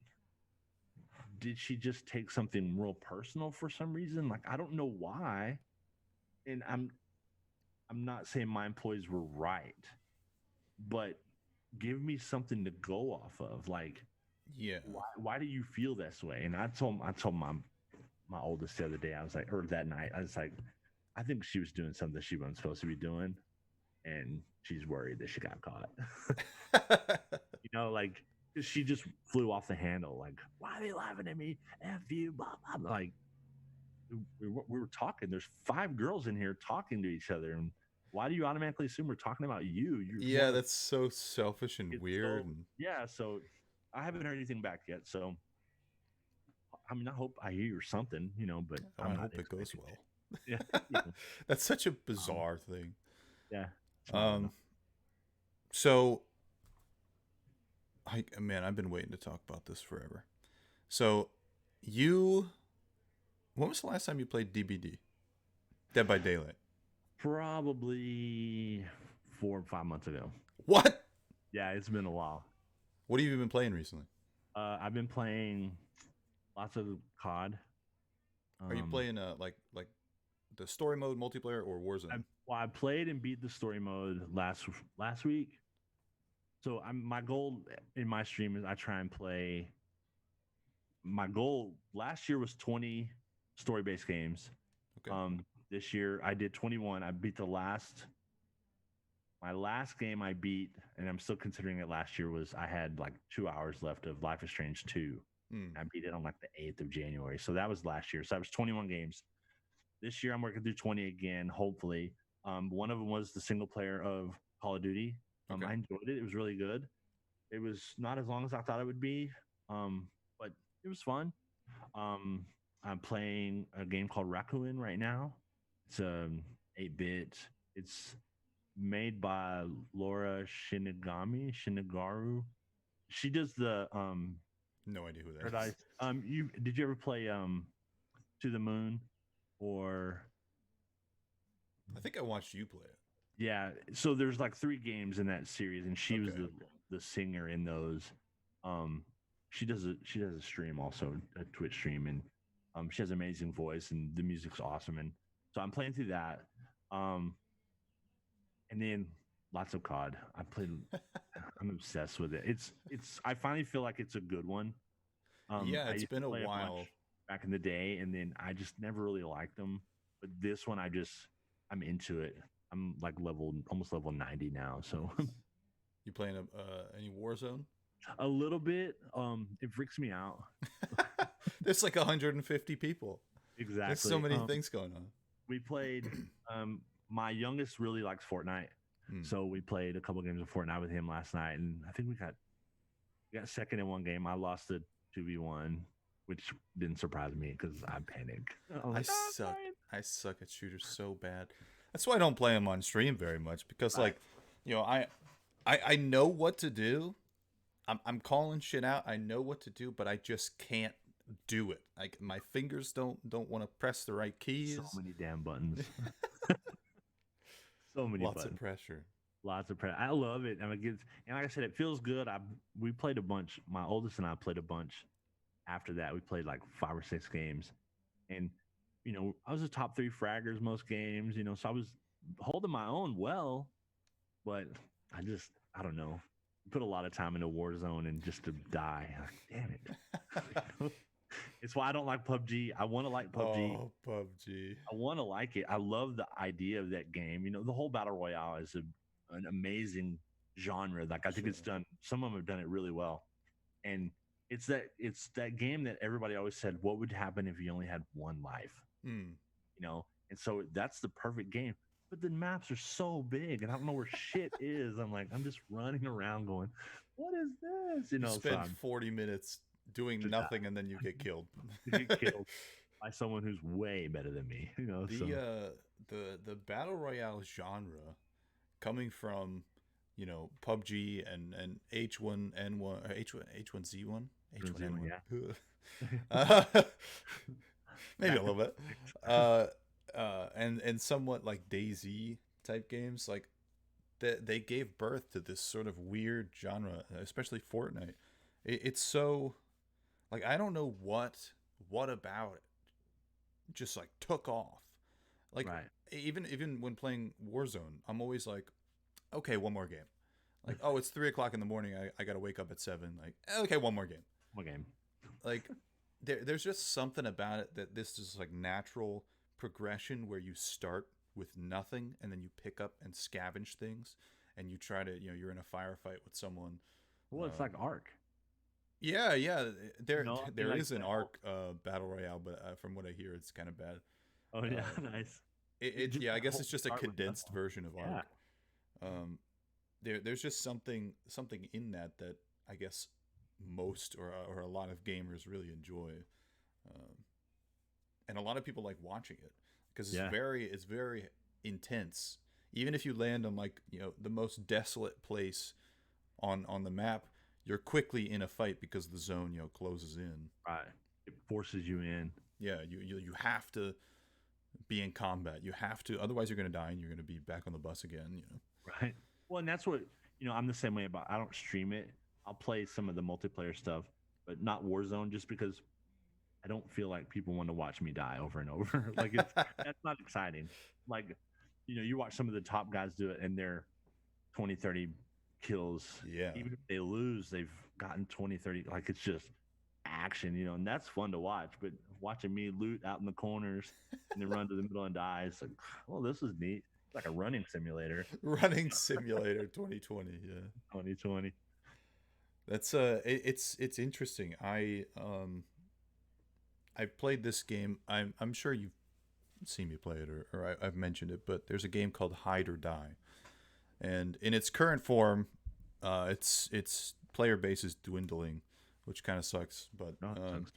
Speaker 2: did she just take something real personal for some reason? Like, I don't know why. And I'm not saying my employees were right, but give me something to go off of. Like,
Speaker 1: yeah,
Speaker 2: why do you feel this way? And I told my oldest the other day, I was like, or that night, I was like, I think she was doing something she wasn't supposed to be doing, and she's worried that she got caught. Like, she just flew off the handle. Like, "Why are they laughing at me? F you, blah, blah." Like, we were talking. There's 5 girls in here talking to each other, and why do you automatically assume we're talking about you?
Speaker 1: Yeah, that's so selfish and weird.
Speaker 2: So I haven't heard anything back yet. So I mean, I hope I hear something, but
Speaker 1: I hope it goes well.
Speaker 2: Yeah.
Speaker 1: That's such a bizarre thing.
Speaker 2: Yeah.
Speaker 1: So I've been waiting to talk about this forever. So when was the last time you played DBD? Dead by Daylight.
Speaker 2: Probably 4 or 5 months ago.
Speaker 1: What?
Speaker 2: Yeah, it's been a while.
Speaker 1: What have you been playing recently?
Speaker 2: I've been playing lots of COD.
Speaker 1: Are you playing like the story mode multiplayer or Warzone?
Speaker 2: I played and beat the story mode last week. So my goal in my stream is I try and play. My goal last year was 20 story-based games.
Speaker 1: Okay.
Speaker 2: This year I did 21. I beat my last game I beat, and I'm still considering it last year, was I had like 2 hours left of Life is Strange 2. I beat it on like the 8th of January. So that was last year. So that was 21 games. This year I'm working through 20 again, hopefully. One of them was the single player of Call of Duty.
Speaker 1: Okay.
Speaker 2: I enjoyed it. It was really good. It was not as long as I thought it would be, but it was fun. I'm playing a game called Raccoon right now. It's 8-bit. It's made by Laura Shinigaru. She does the
Speaker 1: no idea who that
Speaker 2: Paradise.
Speaker 1: is.
Speaker 2: Did you ever play To the Moon or?
Speaker 1: I think I watched you play it.
Speaker 2: Yeah, so there's like 3 games in that series, and she was the singer in those. She does a stream also, a Twitch stream, and she has an amazing voice, and the music's awesome. And So I'm playing through that. Um, and then lots of COD. I played. I'm obsessed with it. It's. I finally feel like it's a good one.
Speaker 1: Yeah,
Speaker 2: I
Speaker 1: it's
Speaker 2: used
Speaker 1: been
Speaker 2: to
Speaker 1: a
Speaker 2: play a bunch
Speaker 1: while.
Speaker 2: back in the day, and then I just never really liked them. But this one, I'm into it. I'm like almost level 90 now. So
Speaker 1: Nice. You playing any Warzone?
Speaker 2: a little bit. It freaks me out.
Speaker 1: There's like 150 people. There's so
Speaker 2: Exactly.
Speaker 1: many things going on.
Speaker 2: We played. My youngest really likes Fortnite,
Speaker 1: Hmm.
Speaker 2: so we played a couple games of Fortnite with him last night, and I think we got second in one game. I lost a 2v1, which didn't surprise me because I panicked. I was
Speaker 1: I
Speaker 2: like, "Oh, I'm
Speaker 1: suck.
Speaker 2: dying."
Speaker 1: I suck at shooters so bad. That's why I don't play them on stream very much because
Speaker 2: Right.
Speaker 1: like, I know what to do. I'm calling shit out. I know what to do, but I just can't do it. Like my fingers don't want to press the right
Speaker 2: So
Speaker 1: keys.
Speaker 2: many damn buttons. So many
Speaker 1: Lots of
Speaker 2: buttons.
Speaker 1: pressure.
Speaker 2: Lots of pressure. I love it. I mean, and like I said, it feels good. We played a bunch. My oldest and I played a bunch. After that, we played like 5 or 6 games, and I was a top three fraggers most games. So I was holding my own well, but I don't know. Put a lot of time into Warzone and just to die. Like, damn it. It's why I don't like PUBG. I want to like PUBG.
Speaker 1: Oh, PUBG.
Speaker 2: I want to like it. I love the idea of that game. The whole battle royale is an amazing genre. Like I think it's
Speaker 1: Sure.
Speaker 2: done. Some of them have done it really well, and it's that game that everybody always said, what would happen if you only had one life?
Speaker 1: Hmm.
Speaker 2: And so that's the perfect game. But the maps are so big, and I don't know where shit is. I'm just running around going, what is this?
Speaker 1: You
Speaker 2: So
Speaker 1: spend
Speaker 2: I'm
Speaker 1: 40 minutes doing
Speaker 2: to die.
Speaker 1: nothing and then you get killed.
Speaker 2: You get killed by someone who's way better than me.
Speaker 1: the the battle royale genre coming from PUBG and H1N1 or H1Z1
Speaker 2: yeah.
Speaker 1: H1N1 uh, maybe a little bit and somewhat like DayZ type games like they gave birth to this sort of weird genre, especially Fortnite. It's so like I don't know what about it just like took off. Like
Speaker 2: Right.
Speaker 1: even when playing Warzone, I'm always like, okay, one more game. Like, oh, it's 3 o'clock in the morning. I gotta wake up at 7. Like, okay, one more game.
Speaker 2: What game?
Speaker 1: Like, there's just something about it that this is like natural progression where you start with nothing and then you pick up and scavenge things and you try to you're in a firefight with someone.
Speaker 2: Well, it's like
Speaker 1: Um,
Speaker 2: Ark.
Speaker 1: yeah, there
Speaker 2: I mean,
Speaker 1: there
Speaker 2: like
Speaker 1: is an
Speaker 2: the
Speaker 1: Ark battle royale, but from what I hear, it's kind of bad.
Speaker 2: oh yeah,
Speaker 1: Um,
Speaker 2: nice.
Speaker 1: it
Speaker 2: Just
Speaker 1: yeah, I
Speaker 2: that
Speaker 1: guess
Speaker 2: whole
Speaker 1: it's just a
Speaker 2: start with
Speaker 1: condensed
Speaker 2: nothing.
Speaker 1: version of
Speaker 2: Yeah.
Speaker 1: Ark. Um, there's just something in that I guess most or a lot of gamers really enjoy, um, and a lot of people like watching it because
Speaker 2: Yeah.
Speaker 1: it's very intense. Even if you land on like the most desolate place on the map, you're quickly in a fight because the zone closes in.
Speaker 2: Right. It forces you in.
Speaker 1: Yeah, you have to be in combat. You have to, otherwise you're gonna die and you're gonna be back on the bus again.
Speaker 2: Right. Well, and that's what I'm the same way about. I don't stream it. I'll play some of the multiplayer stuff, but not Warzone, just because I don't feel like people want to watch me die over and over. Like that's not exciting. Like you watch some of the top guys do it, and they're 20, 30 kills.
Speaker 1: Yeah.
Speaker 2: Even if they lose, they've gotten 20, 30. Like it's just action, and that's fun to watch. But watching me loot out in the corners and then run to the middle and die, it's like, well, this is neat. It's like a running simulator.
Speaker 1: Running Simulator 2020. Yeah.
Speaker 2: 2020.
Speaker 1: That's it's interesting. I've played this game. I'm sure you've seen me play it or I've mentioned it, but there's a game called Hide or Die, and in its current form, its player base is dwindling, which kind of sucks. But
Speaker 2: No, it sucks.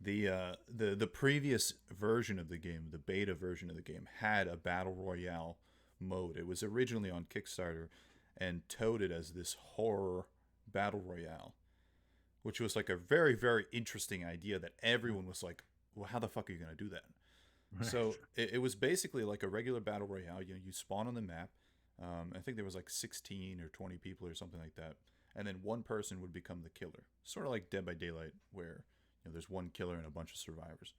Speaker 1: the previous version of the game, the beta version of the game, had a battle royale mode. It was originally on Kickstarter and touted as this horror battle royale, which was like a very very interesting idea that everyone was like, well, how the fuck are you gonna do that?
Speaker 2: Right.
Speaker 1: So it was basically like a regular battle royale. You spawn on the map. I think there was like 16 or 20 people or something like that, and then one person would become the killer, sort of like Dead by Daylight, where there's one killer and a bunch of survivors.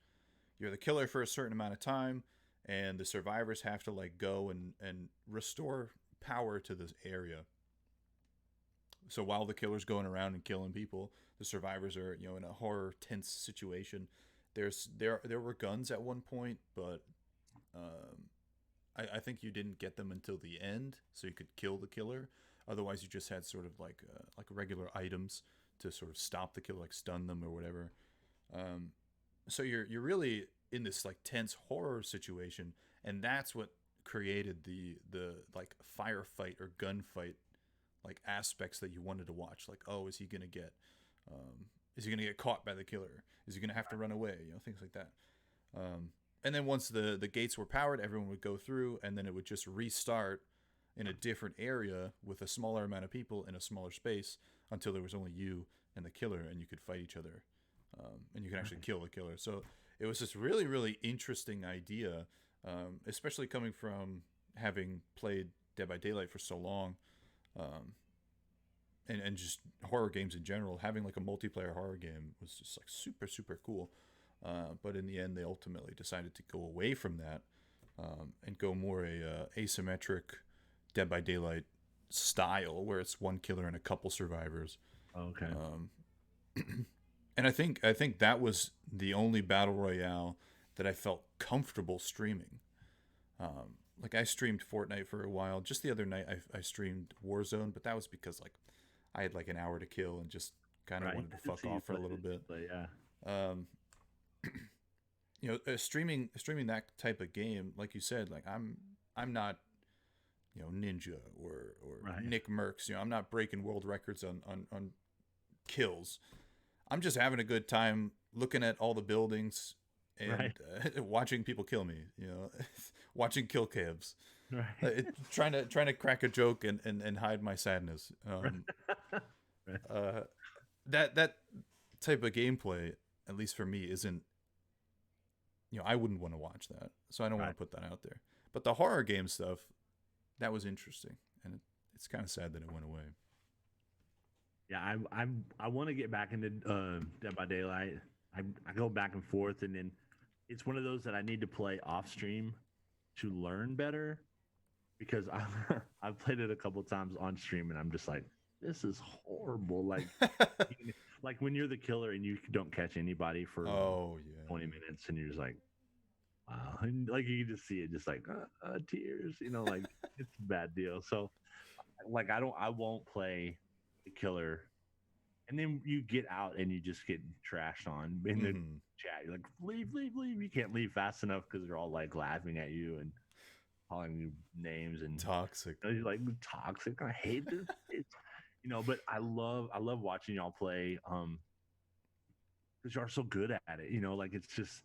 Speaker 1: You're the killer for a certain amount of time, and the survivors have to like go and restore power to this area. So while the killer's going around and killing people, the survivors are, you know, in a horror tense situation. There were guns at one point, but um, I think you didn't get them until the end, so you could kill the killer. Otherwise, you just had sort of like regular items to sort of stop the killer, like stun them or whatever. Um, so you're really in this like tense horror situation, and that's what created the like firefight or gunfight like aspects that you wanted to watch. Like, oh, um, is he gonna get caught by the killer? Is he gonna have to run away? You know, things like that. And then once the gates were powered, everyone would go through, and then it would just restart in a different area with a smaller amount of people in a smaller space until there was only you and the killer, and you could fight each other, and you could actually kill the killer. So it was this really really interesting idea, especially coming from having played Dead by Daylight for so long, um, and just horror games in general. Having like a multiplayer horror game was just like super super cool. But in the end, they ultimately decided to go away from that, and go more asymmetric Dead by Daylight style, where it's one killer and a couple survivors.
Speaker 2: Okay.
Speaker 1: And I think that was the only battle royale that I felt comfortable streaming. Like I streamed Fortnite for a while. Just the other night, I streamed Warzone, but that was because like I had like an hour to kill and just kind of
Speaker 2: Right.
Speaker 1: wanted to fuck
Speaker 2: So you
Speaker 1: off for a
Speaker 2: play-
Speaker 1: little bit.
Speaker 2: But yeah.
Speaker 1: Um, you know, streaming that type of game, like you said, like I'm not, you know, Ninja or
Speaker 2: Right.
Speaker 1: Nick Merckx. You know, I'm not breaking world records on kills. I'm just having a good time looking at all the buildings and
Speaker 2: Right.
Speaker 1: watching people kill me. You know, watching kill cams,
Speaker 2: Right.
Speaker 1: trying to crack a joke and hide my sadness.
Speaker 2: Right.
Speaker 1: That type of gameplay, at least for me, isn't, you know, I wouldn't want to watch that, so I don't want
Speaker 2: Right.
Speaker 1: to put that out there. But the horror game stuff, that was interesting, and it's kind of sad that it went away.
Speaker 2: Yeah, I want to get back into Dead by Daylight. I go back and forth, and then it's one of those that I need to play off stream to learn better because I've played it a couple times on stream, and I'm just like, this is horrible. Like when you're the killer and you don't catch anybody for
Speaker 1: Oh yeah.
Speaker 2: 20 minutes, and you're just like, wow, and like you can just see it, just like tears, like it's a bad deal. So like I won't play the killer, and then you get out and you just get trashed on in the
Speaker 1: Mhm.
Speaker 2: chat. You're like, leave, leave, leave. You can't leave fast enough because they're all like laughing at you and calling you names, and
Speaker 1: Toxic.
Speaker 2: you're like toxic. I hate this. But I love watching y'all play because y'all are so good at it. Like it's just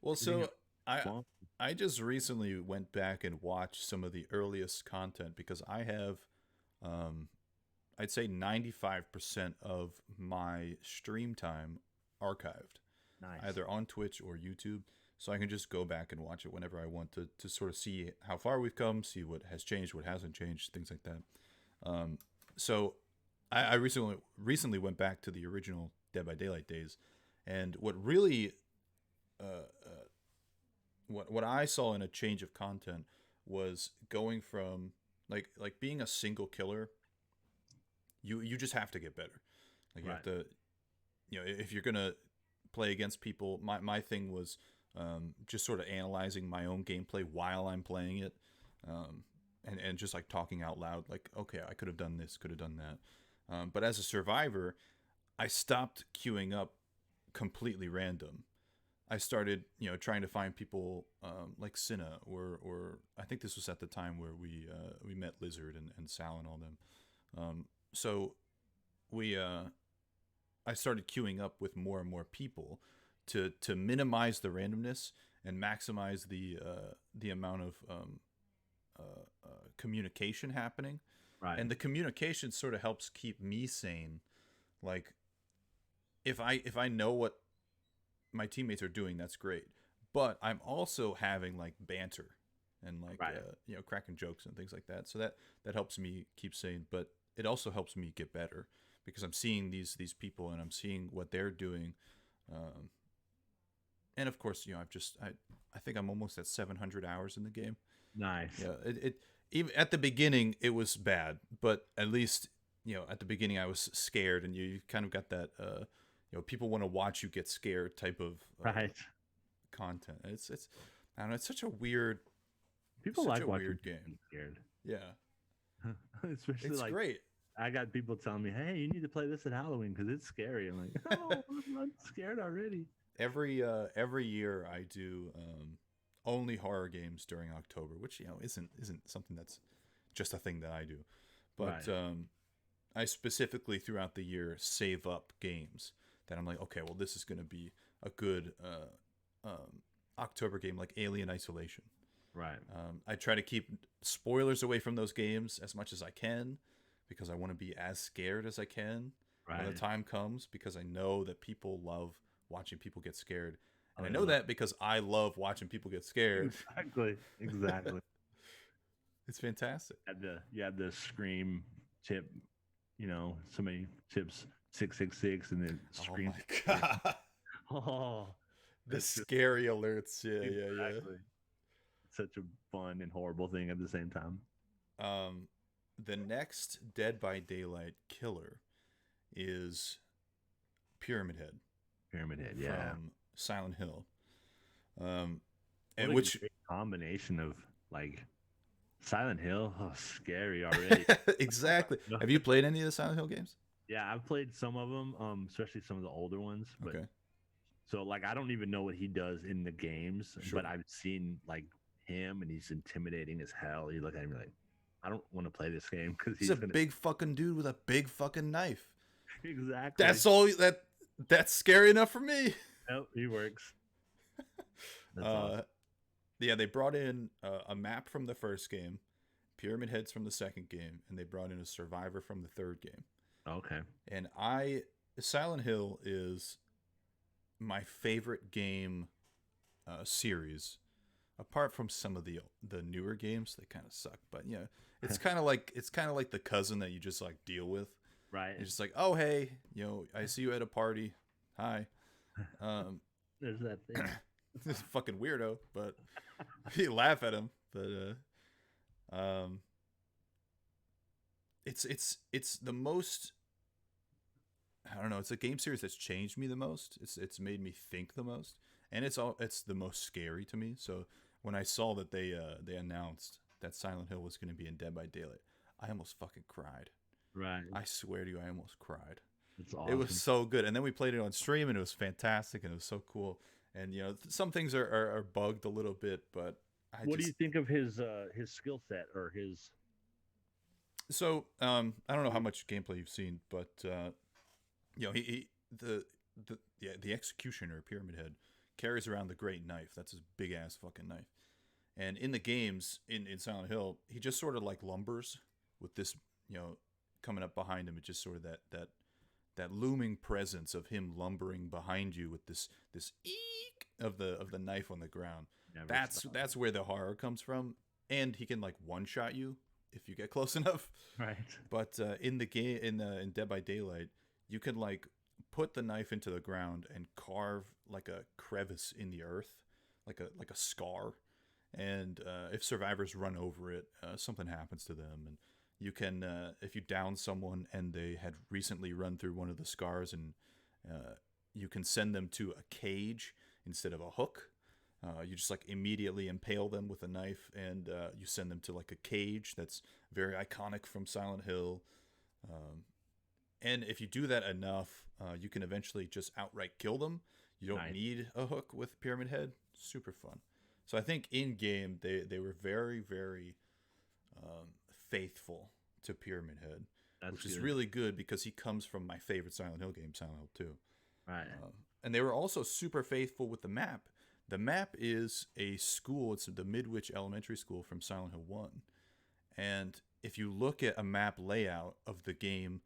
Speaker 1: Well,
Speaker 2: everything is
Speaker 1: so I
Speaker 2: fun.
Speaker 1: I just recently went back and watched some of the earliest content because I have, um, I'd say 95% of my stream time archived,
Speaker 2: Nice.
Speaker 1: either on Twitch or YouTube. So I can just go back and watch it whenever I want to sort of see how far we've come, see what has changed, what hasn't changed, things like that. So I recently went back to the original Dead by Daylight days, and what really what I saw in a change of content was going from like being a single killer. You just have to get better. Like you
Speaker 2: Right.
Speaker 1: have to, you know, if you're gonna play against people. My thing was, just sort of analyzing my own gameplay while I'm playing it, and just like talking out loud, like, okay, I could have done this, could have done that. But as a survivor, I stopped queuing up completely random. I started, you know, trying to find people, like Cinna, or I think this was at the time where we met Lizard and Sal and all them. So we I started queuing up with more and more people to minimize the randomness and maximize the amount of communication happening.
Speaker 2: Right.
Speaker 1: And the communication sort of helps keep me sane. Like if I know what my teammates are doing, that's great. But I'm also having like banter and like,
Speaker 2: Right.
Speaker 1: you know, cracking jokes and things like that. So that helps me keep sane. But it also helps me get better because I'm seeing these people and I'm seeing what they're doing, um, and of course, I think I'm almost at 700 hours in the game.
Speaker 2: Nice.
Speaker 1: Yeah, it even at the beginning it was bad, but at least at the beginning I was scared, and you kind of got that people want to watch you get scared type of
Speaker 2: Right.
Speaker 1: content. It's I don't know. It's
Speaker 2: People
Speaker 1: such a
Speaker 2: like watching
Speaker 1: weird
Speaker 2: people
Speaker 1: game.
Speaker 2: get scared.
Speaker 1: Yeah,
Speaker 2: Especially
Speaker 1: it's
Speaker 2: like
Speaker 1: great.
Speaker 2: I got people telling me, "Hey, you need to play this at Halloween because it's scary." I'm like, "Oh, I'm scared already."
Speaker 1: Every year I do only horror games during October, which isn't something that's just a thing that I do, but
Speaker 2: Right.
Speaker 1: I specifically throughout the year save up games that I'm like, okay, well this is going to be a good October game, like Alien Isolation.
Speaker 2: Right.
Speaker 1: I try to keep spoilers away from those games as much as I can because I want to be as scared as I can when the
Speaker 2: Right.
Speaker 1: time comes, because I know that people love watching people get scared.
Speaker 2: Oh,
Speaker 1: And I
Speaker 2: they
Speaker 1: know
Speaker 2: love
Speaker 1: that because I love watching people get scared.
Speaker 2: exactly. Exactly.
Speaker 1: It's fantastic.
Speaker 2: You had the scream chip, so many chips 666 and then
Speaker 1: Oh my
Speaker 2: scream.
Speaker 1: god.
Speaker 2: Oh,
Speaker 1: The
Speaker 2: it's just
Speaker 1: scary alerts. Yeah.
Speaker 2: exactly such a fun and horrible thing at the same time.
Speaker 1: Um the next Dead by Daylight killer is Pyramid Head
Speaker 2: Pyramid Head, yeah.
Speaker 1: from Silent Hill. Um
Speaker 2: What
Speaker 1: and
Speaker 2: a
Speaker 1: which
Speaker 2: great combination of like Silent Hill, oh, scary already.
Speaker 1: exactly. Have you played any of the Silent Hill games?
Speaker 2: Yeah, I've played some of them, especially some of the older ones. But
Speaker 1: Okay.
Speaker 2: so like, I don't even know what he does in the games,
Speaker 1: Sure.
Speaker 2: but I've seen like him, and he's intimidating as hell. You look at him you're like, I don't want to play this game because
Speaker 1: He's
Speaker 2: he's
Speaker 1: a
Speaker 2: gonna
Speaker 1: big fucking dude with a big fucking knife.
Speaker 2: exactly.
Speaker 1: That's all that's scary enough for me.
Speaker 2: Nope, he works. That's
Speaker 1: Uh
Speaker 2: awesome.
Speaker 1: yeah, they brought in a map from the first game, Pyramid Heads from the second game, and they brought in a survivor from the third game.
Speaker 2: Okay,
Speaker 1: And Silent Hill is my favorite game series, apart from some of the newer games. They kind of suck, but it's kind of like the cousin that you just like deal with.
Speaker 2: right.
Speaker 1: It's just like, oh hey, I see you at a party. Hi.
Speaker 2: There's that thing.
Speaker 1: This fucking weirdo, but you laugh at him. But it's the most. I don't know. It's a game series that's changed me the most. It's made me think the most, and it's the most scary to me. So when I saw that they announced that Silent Hill was going to be in Dead by Daylight, I almost fucking cried.
Speaker 2: Right.
Speaker 1: I swear to you, I almost cried.
Speaker 2: It's
Speaker 1: It was
Speaker 2: awesome.
Speaker 1: so good, and then we played it on stream, and it was fantastic, and it was so cool. And some things are bugged a little bit, but
Speaker 2: What do you think of his skill set or his?
Speaker 1: So I don't know how much gameplay you've seen, but he the executioner Pyramid Head carries around the great knife. That's his big ass fucking knife. And in the games in Silent Hill, he just sort of like lumbers with this coming up behind him. It's just sort of that looming presence of him lumbering behind you with this eek of the knife on the ground.
Speaker 2: Never
Speaker 1: That's where the horror comes from, and he can like one shot you if you get close enough.
Speaker 2: right.
Speaker 1: But in the game in Dead by Daylight, you can like put the knife into the ground and carve like a crevice in the earth, like a scar. And if survivors run over it, something happens to them. And you can, if you down someone and they had recently run through one of the scars, and you can send them to a cage instead of a hook. You just like immediately impale them with a knife, and you send them to like a cage that's very iconic from Silent Hill. And if you do that enough, you can eventually just outright kill them. You don't
Speaker 2: Nice.
Speaker 1: need a hook with Pyramid Head. Super fun. So I think in game they were very very faithful to Pyramid Head,
Speaker 2: That's
Speaker 1: which is
Speaker 2: good.
Speaker 1: really good because he comes from my favorite Silent Hill game, Silent Hill 2.
Speaker 2: Right.
Speaker 1: And they were also super faithful with the map. The map is a school. It's the Midwich Elementary School from Silent Hill 1. And if you look at a map layout of the game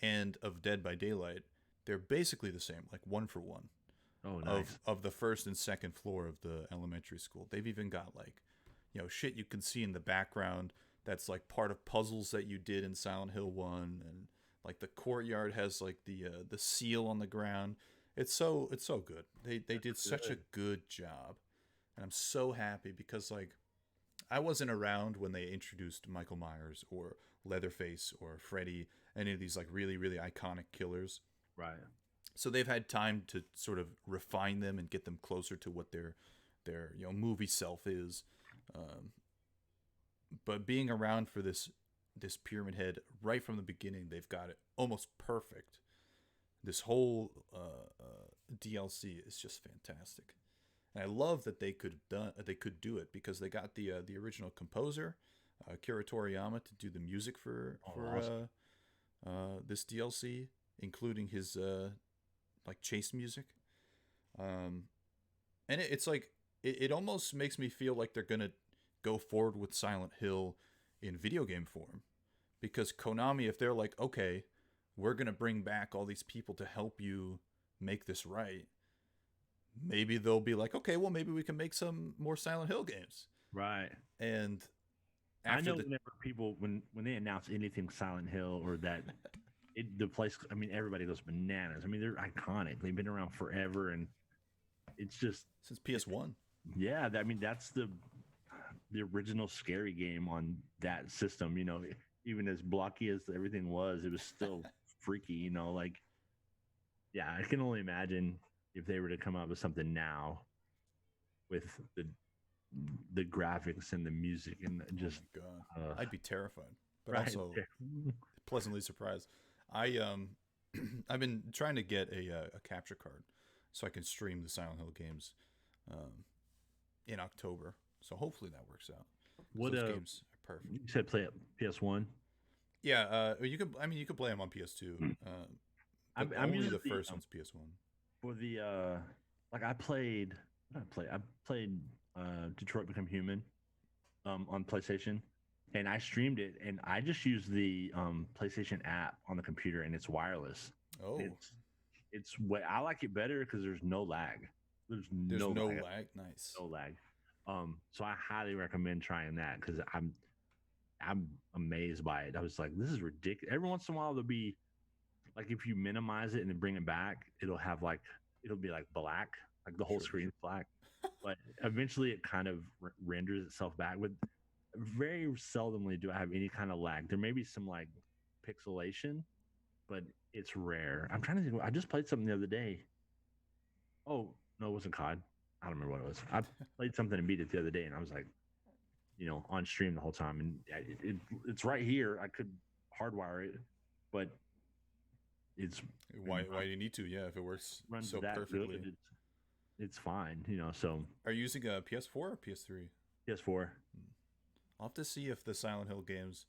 Speaker 1: and of Dead by Daylight, they're basically the same, like one for one.
Speaker 2: Oh, nice.
Speaker 1: Of the first and second floor of the elementary school. They've even got like, shit you can see in the background that's like part of puzzles that you did in Silent Hill 1, and like the courtyard has like the seal on the ground. it's so good. They did such a
Speaker 2: Good.
Speaker 1: good job, and I'm so happy because like I wasn't around when they introduced Michael Myers or Leatherface or Freddy, any of these like really really iconic killers.
Speaker 2: Right.
Speaker 1: So they've had time to sort of refine them and get them closer to what their movie self is. Um, but being around for this Pyramid Head right from the beginning, they've got it almost perfect. This whole DLC is just fantastic, and I love that they could do it because they got the original composer, Kira Toriyama, to do the music for
Speaker 2: Oh, awesome.
Speaker 1: this DLC, including his like chase music. Um, and it's like it almost makes me feel like they're gonna go forward with Silent Hill in video game form, because Konami, if they're like, okay, we're gonna bring back all these people to help you make this right, maybe they'll be like, okay, well maybe we can make some more Silent Hill games.
Speaker 2: Right.
Speaker 1: And
Speaker 2: I
Speaker 1: after
Speaker 2: know
Speaker 1: the
Speaker 2: whenever people when they announce anything Silent Hill or that the place, I mean, everybody goes bananas. I mean, they're iconic. They've been around forever, and it's just
Speaker 1: since
Speaker 2: it,
Speaker 1: PS1,
Speaker 2: yeah. I mean, that's the original scary game on that system. Even as blocky as everything was, it was still freaky. Like yeah, I can only imagine if they were to come up with something now with the graphics and the music and
Speaker 1: oh
Speaker 2: just
Speaker 1: my god,
Speaker 2: uh,
Speaker 1: I'd be terrified, but
Speaker 2: right
Speaker 1: also
Speaker 2: there.
Speaker 1: pleasantly surprised. I I've been trying to get a capture card so I can stream the Silent Hill games um, in October. So hopefully that works out because
Speaker 2: What
Speaker 1: those games are
Speaker 2: you
Speaker 1: perfect.
Speaker 2: said play it PS1.
Speaker 1: Yeah, you could. I mean, you could play them on PS2, but
Speaker 2: I'm
Speaker 1: only
Speaker 2: using
Speaker 1: the
Speaker 2: the
Speaker 1: first one's PS1.
Speaker 2: for the like I played what did I play? I played Detroit Become Human on PlayStation, and I streamed it, and I just used the PlayStation app on the computer, and it's wireless.
Speaker 1: Oh,
Speaker 2: It's way I like it better because there's no lag. There's
Speaker 1: there's
Speaker 2: no
Speaker 1: no
Speaker 2: lag.
Speaker 1: lag. Nice.
Speaker 2: No lag. So I highly recommend trying that because I'm amazed by it. I was like, this is ridiculous. Every once in a while there'll be like if you minimize it and then bring it back, it'll be like black, like the whole
Speaker 1: Sure.
Speaker 2: screen's black. But eventually it kind of renders itself back. With very seldomly do I have any kind of lag. There may be some like pixelation, but it's rare. I'm trying to think. I just played something the other day. Oh no, it wasn't COD. I don't remember what it was. I played something and beat it the other day, and I was like, on stream the whole time, and it's right here. I could hardwire it, but it's
Speaker 1: Why do you need to? Yeah, if it works
Speaker 2: runs
Speaker 1: so
Speaker 2: that good.
Speaker 1: perfectly.
Speaker 2: It's fine, So
Speaker 1: Are you using a PS4 or PS3?
Speaker 2: PS4.
Speaker 1: I'll have to see if the Silent Hill games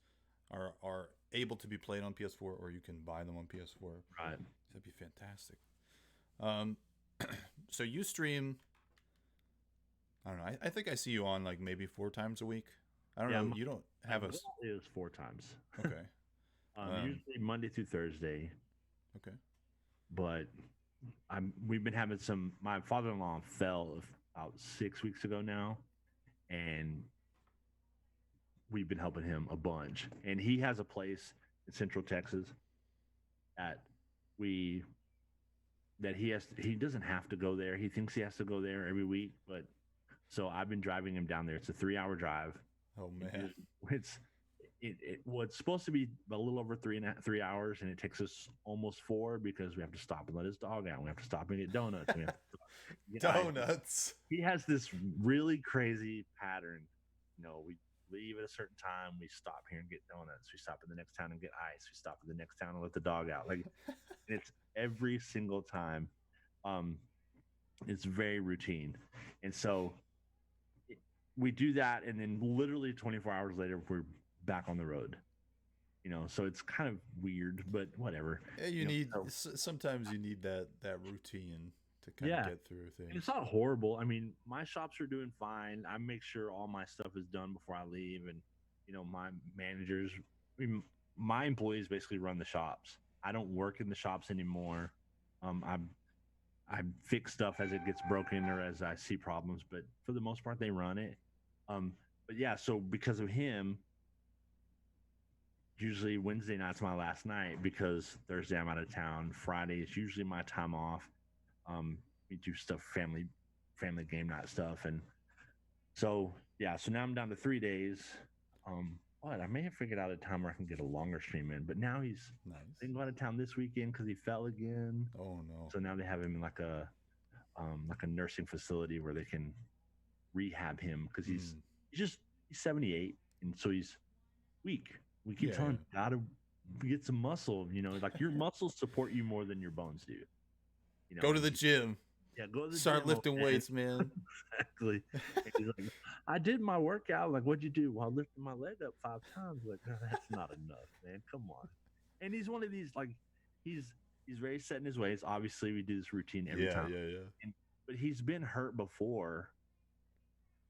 Speaker 1: are able to be played on PS4 or you can buy them on PS4.
Speaker 2: Right.
Speaker 1: That'd be fantastic. Um, so you stream. I don't know. I think I see you on like maybe 4 times a week. I don't
Speaker 2: Yeah,
Speaker 1: know.
Speaker 2: my,
Speaker 1: You don't
Speaker 2: my
Speaker 1: have a.
Speaker 2: goal is 4 times.
Speaker 1: Okay.
Speaker 2: Usually Monday through Thursday,
Speaker 1: Okay.
Speaker 2: but we've been having some. My father-in-law fell about 6 weeks ago now, and we've been helping him a bunch. And he has a place in Central Texas that we he doesn't have to go there. He thinks he has to go there every week, but so I've been driving him down there. It's a 3-hour drive.
Speaker 1: Oh man.
Speaker 2: It's well, it's supposed to be a little over 3 hours, and it takes us almost 4 because we have to stop and let his dog out. We have to stop and get donuts. We have to get ice.
Speaker 1: Donuts.
Speaker 2: He has this really crazy pattern. We leave at a certain time. We stop here and get donuts. We stop in the next town and get ice. We stop in the next town and let the dog out. Like, and it's every single time. Um, it's very routine, and so we do that, and then literally 24 hours later, we're back on the road. So it's kind of weird, but whatever.
Speaker 1: Yeah, sometimes you need that routine to kind of
Speaker 2: Yeah,
Speaker 1: get through things.
Speaker 2: it's not horrible. I mean, my shops are doing fine. I make sure all my stuff is done before I leave, and my managers, my employees basically run the shops. I don't work in the shops anymore. I fix stuff as it gets broken or as I see problems, but for the most part, they run it. But yeah, so because of him, usually Wednesday night's my last night because Thursday I'm out of town. Friday is usually my time off. We do stuff, family game night stuff, and so yeah. So now I'm down to 3 days. What I may have figured out a time where I can get a longer stream in, but now he's
Speaker 1: Nice.
Speaker 2: didn't go out of town this weekend because he fell again.
Speaker 1: Oh no.
Speaker 2: So now they have him in like a nursing facility where they can rehab him because
Speaker 1: Mm.
Speaker 2: he's 78 and so he's weak. We keep
Speaker 1: Yeah,
Speaker 2: telling him
Speaker 1: yeah.
Speaker 2: gotta get some muscle. Like your muscles support you more than your bones do.
Speaker 1: Go to
Speaker 2: And
Speaker 1: the gym.
Speaker 2: yeah, go to the
Speaker 1: Start
Speaker 2: gym, old
Speaker 1: lifting
Speaker 2: man.
Speaker 1: weights, man.
Speaker 2: Exactly. And he's like, I did my workout. Like, what'd you do? Well, I lifted my leg up 5 times. Like, "Oh, that's not enough, man. Come on. And he's one of these like he's he's very set in his ways. Obviously, we do this routine every
Speaker 1: Yeah,
Speaker 2: time.
Speaker 1: yeah, yeah.
Speaker 2: But he's been hurt before,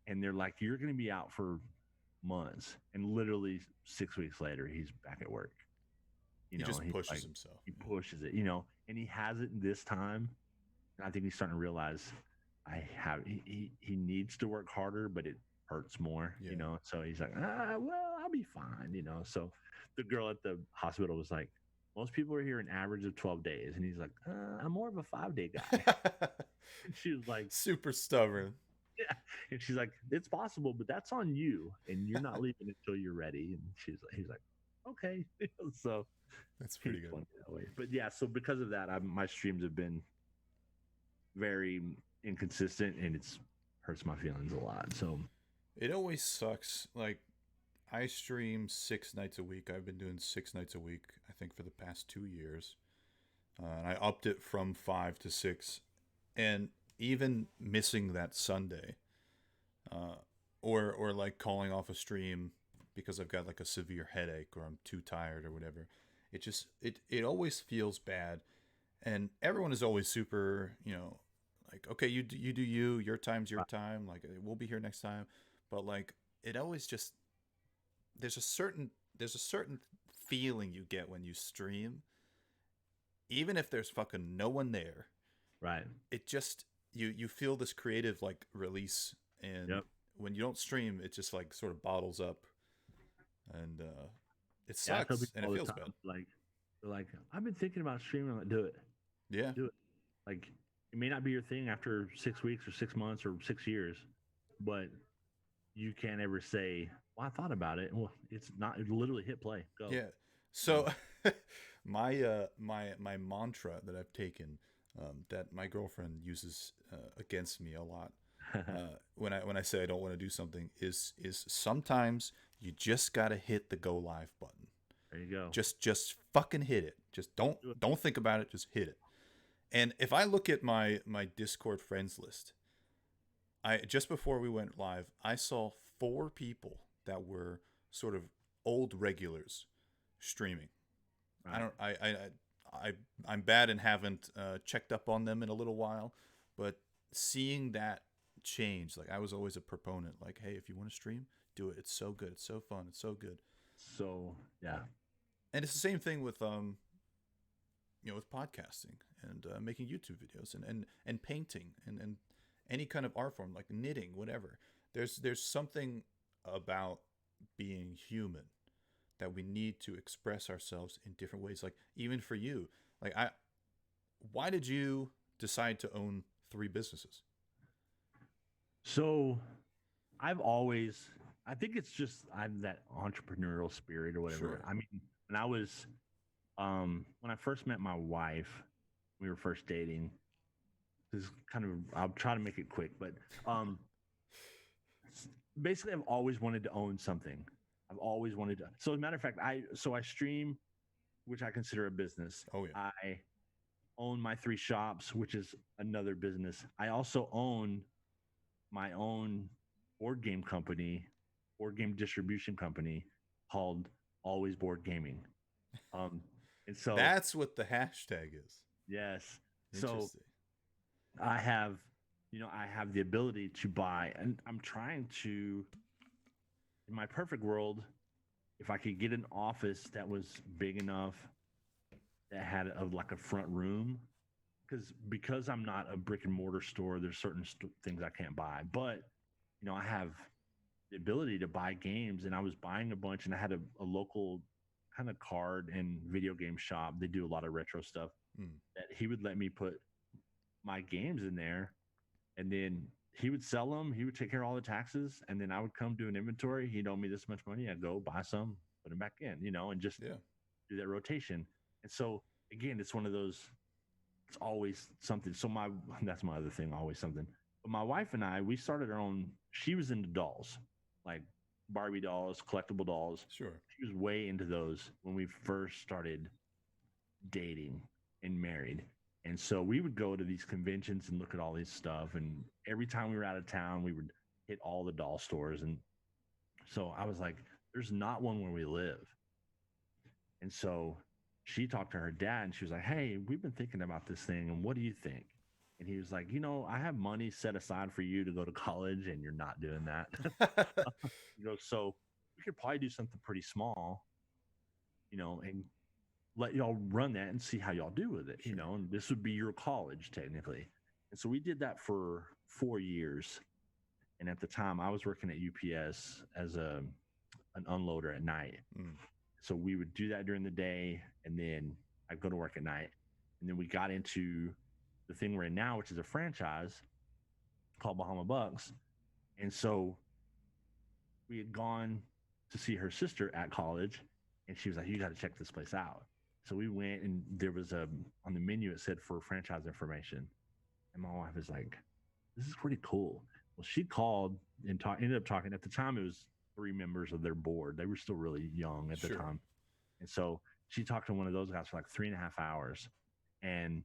Speaker 2: and they're like, "You're going to be out for months," and literally 6 weeks later, he's back at work.
Speaker 1: He just
Speaker 2: He's
Speaker 1: pushes
Speaker 2: like,
Speaker 1: himself.
Speaker 2: he pushes it, and he has it this time. And I think he's starting to realize he needs to work harder, but it hurts more,
Speaker 1: Yeah.
Speaker 2: So he's like, well, I'll be fine, So the girl at the hospital was like, most people are here an average of 12 days, and he's like, I'm more of a 5-day guy. And she was like,
Speaker 1: Super stubborn.
Speaker 2: yeah. And she's like, it's possible, but that's on you, and you're not leaving until you're ready. And he's like, okay. So
Speaker 1: That's
Speaker 2: he's
Speaker 1: pretty good.
Speaker 2: funny that way. But yeah, so because of that, my streams have been very inconsistent, and it's hurts my feelings a lot. So
Speaker 1: It always sucks. Like, I stream 6 nights a week. I've been doing 6 nights a week, I think, for the past 2 years. And I upped it from 5 to 6. And even missing that Sunday, uh, or like calling off a stream because I've got like a severe headache or I'm too tired or whatever, it always feels bad. And everyone is always super, like, okay, you do you, your time's your time. Like, we'll be here next time. But like, it always just there's a certain there's a certain feeling you get when you stream, even if there's fucking no one there.
Speaker 2: right,
Speaker 1: It just you feel this creative like release, and
Speaker 2: yep,
Speaker 1: when you don't stream, it just like sort of bottles up, and it
Speaker 2: yeah. I tell
Speaker 1: sucks
Speaker 2: people
Speaker 1: and it
Speaker 2: all the
Speaker 1: feels
Speaker 2: time,
Speaker 1: bad.
Speaker 2: they're like, I've been thinking about streaming. I'm like, do it,
Speaker 1: Yeah,
Speaker 2: do it. Like, it may not be your thing after 6 weeks or 6 months or 6 years, but you can't ever say, well, I thought about it. Well, it's not. It literally hit play, go.
Speaker 1: yeah. So my mantra that I've taken, that my girlfriend uses against me a lot, when I say I don't want to do something, is sometimes you just gotta hit the go live button.
Speaker 2: There you go.
Speaker 1: Just fucking hit it. Just
Speaker 2: Do it.
Speaker 1: don't think about it. Just hit it. And if I look at my Discord friends list, I just before we went live, I saw 4 people that were sort of old regulars streaming. I
Speaker 2: Right.
Speaker 1: don't I I'm bad and haven't checked up on them in a little while, but seeing that change, like, I was always a proponent, like, hey, if you want to stream, do it. It's so good. It's so fun. It's so good.
Speaker 2: So yeah,
Speaker 1: And it's the same thing with with podcasting and making YouTube videos and painting and any kind of art form like knitting, whatever. There's something about being human that we need to express ourselves in different ways. Like, even for you, like, why did you decide to own 3 businesses?
Speaker 2: so I've always, I think it's just I'm that entrepreneurial spirit or whatever.
Speaker 1: Sure.
Speaker 2: I mean, when I first met my wife, we were first dating. This is kind of, I'll try to make it quick, but um, basically, I've always wanted to own something. I've always wanted to. So, as a matter of fact, I stream, which I consider a business.
Speaker 1: Oh yeah.
Speaker 2: I own my 3 shops, which is another business. I also own my own board game company, board game distribution company called Always Board Gaming. Um, and so,
Speaker 1: That's what the hashtag is.
Speaker 2: yes, so
Speaker 1: Interesting.
Speaker 2: I have, I have the ability to buy, and I'm trying to, in my perfect world, if I could get an office that was big enough that had like a front room, because I'm not a brick and mortar store, there's certain things I can't buy, but I have the ability to buy games, and I was buying a bunch, and I had a local kind of card and video game shop. They do a lot of retro stuff
Speaker 1: Mm.
Speaker 2: that he would let me put my games in there, and then he would sell them. He would take care of all the taxes, and then I would come do an inventory. He'd owe me this much money. I'd go buy some, put them back in, and just
Speaker 1: Yeah.
Speaker 2: do that rotation. And so again, it's one of those. It's always something. So that's my other thing. Always something. But my wife and I, we started our own. She was into dolls, like Barbie dolls, collectible dolls.
Speaker 1: Sure.
Speaker 2: She was way into those when we first started dating and married. And so we would go to these conventions and look at all these stuff. And every time we were out of town, we would hit all the doll stores. And so I was like, there's not one where we live. And so she talked to her dad and she was like, hey, we've been thinking about this thing. And what do you think? And he was like, I have money set aside for you to go to college and you're not doing that. So we could probably do something pretty small, and let y'all run that and see how y'all do with it,
Speaker 1: Sure.
Speaker 2: and this would be your college technically. And so we did that for 4 years. And at the time I was working at UPS as an unloader at night. So we would do that during the day, and then I'd go to work at night. And then we got into the thing we're in now, which is a franchise called Bahama Bucks. And so we had gone to see her sister at college, and she was like, you got to check this place out. So we went, and there was on the menu, it said for franchise information. And my wife was like, this is pretty cool. Well, she called and ended up talking. At the time, it was 3 members of their board. They were still really young at the time. And so she talked to one of those guys for like 3.5 hours. And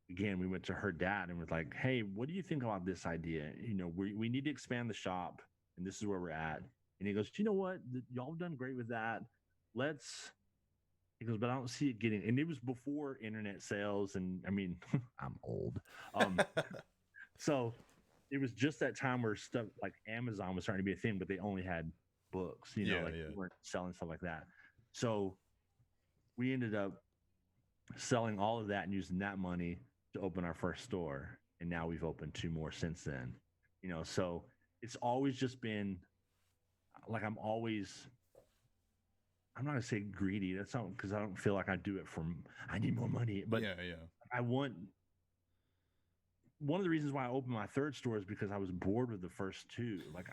Speaker 2: again, we went to her dad and was like, hey, what do you think about this idea? We need to expand the shop, and this is where we're at. And he goes, you know what? Y'all have done great with that. He goes, but I don't see it getting, and it was before internet sales. And I mean, I'm old. So it was just that time where stuff like Amazon was starting to be a thing, but they only had books, they weren't selling stuff like that. So we ended up selling all of that and using that money to open our first store. And now we've opened 2 more since then, so it's always just been like, I'm not going to say greedy. That's not, because I don't feel like I do it I need more money, but I want, one of the reasons why I opened my 3rd store is because I was bored with the first 2. Like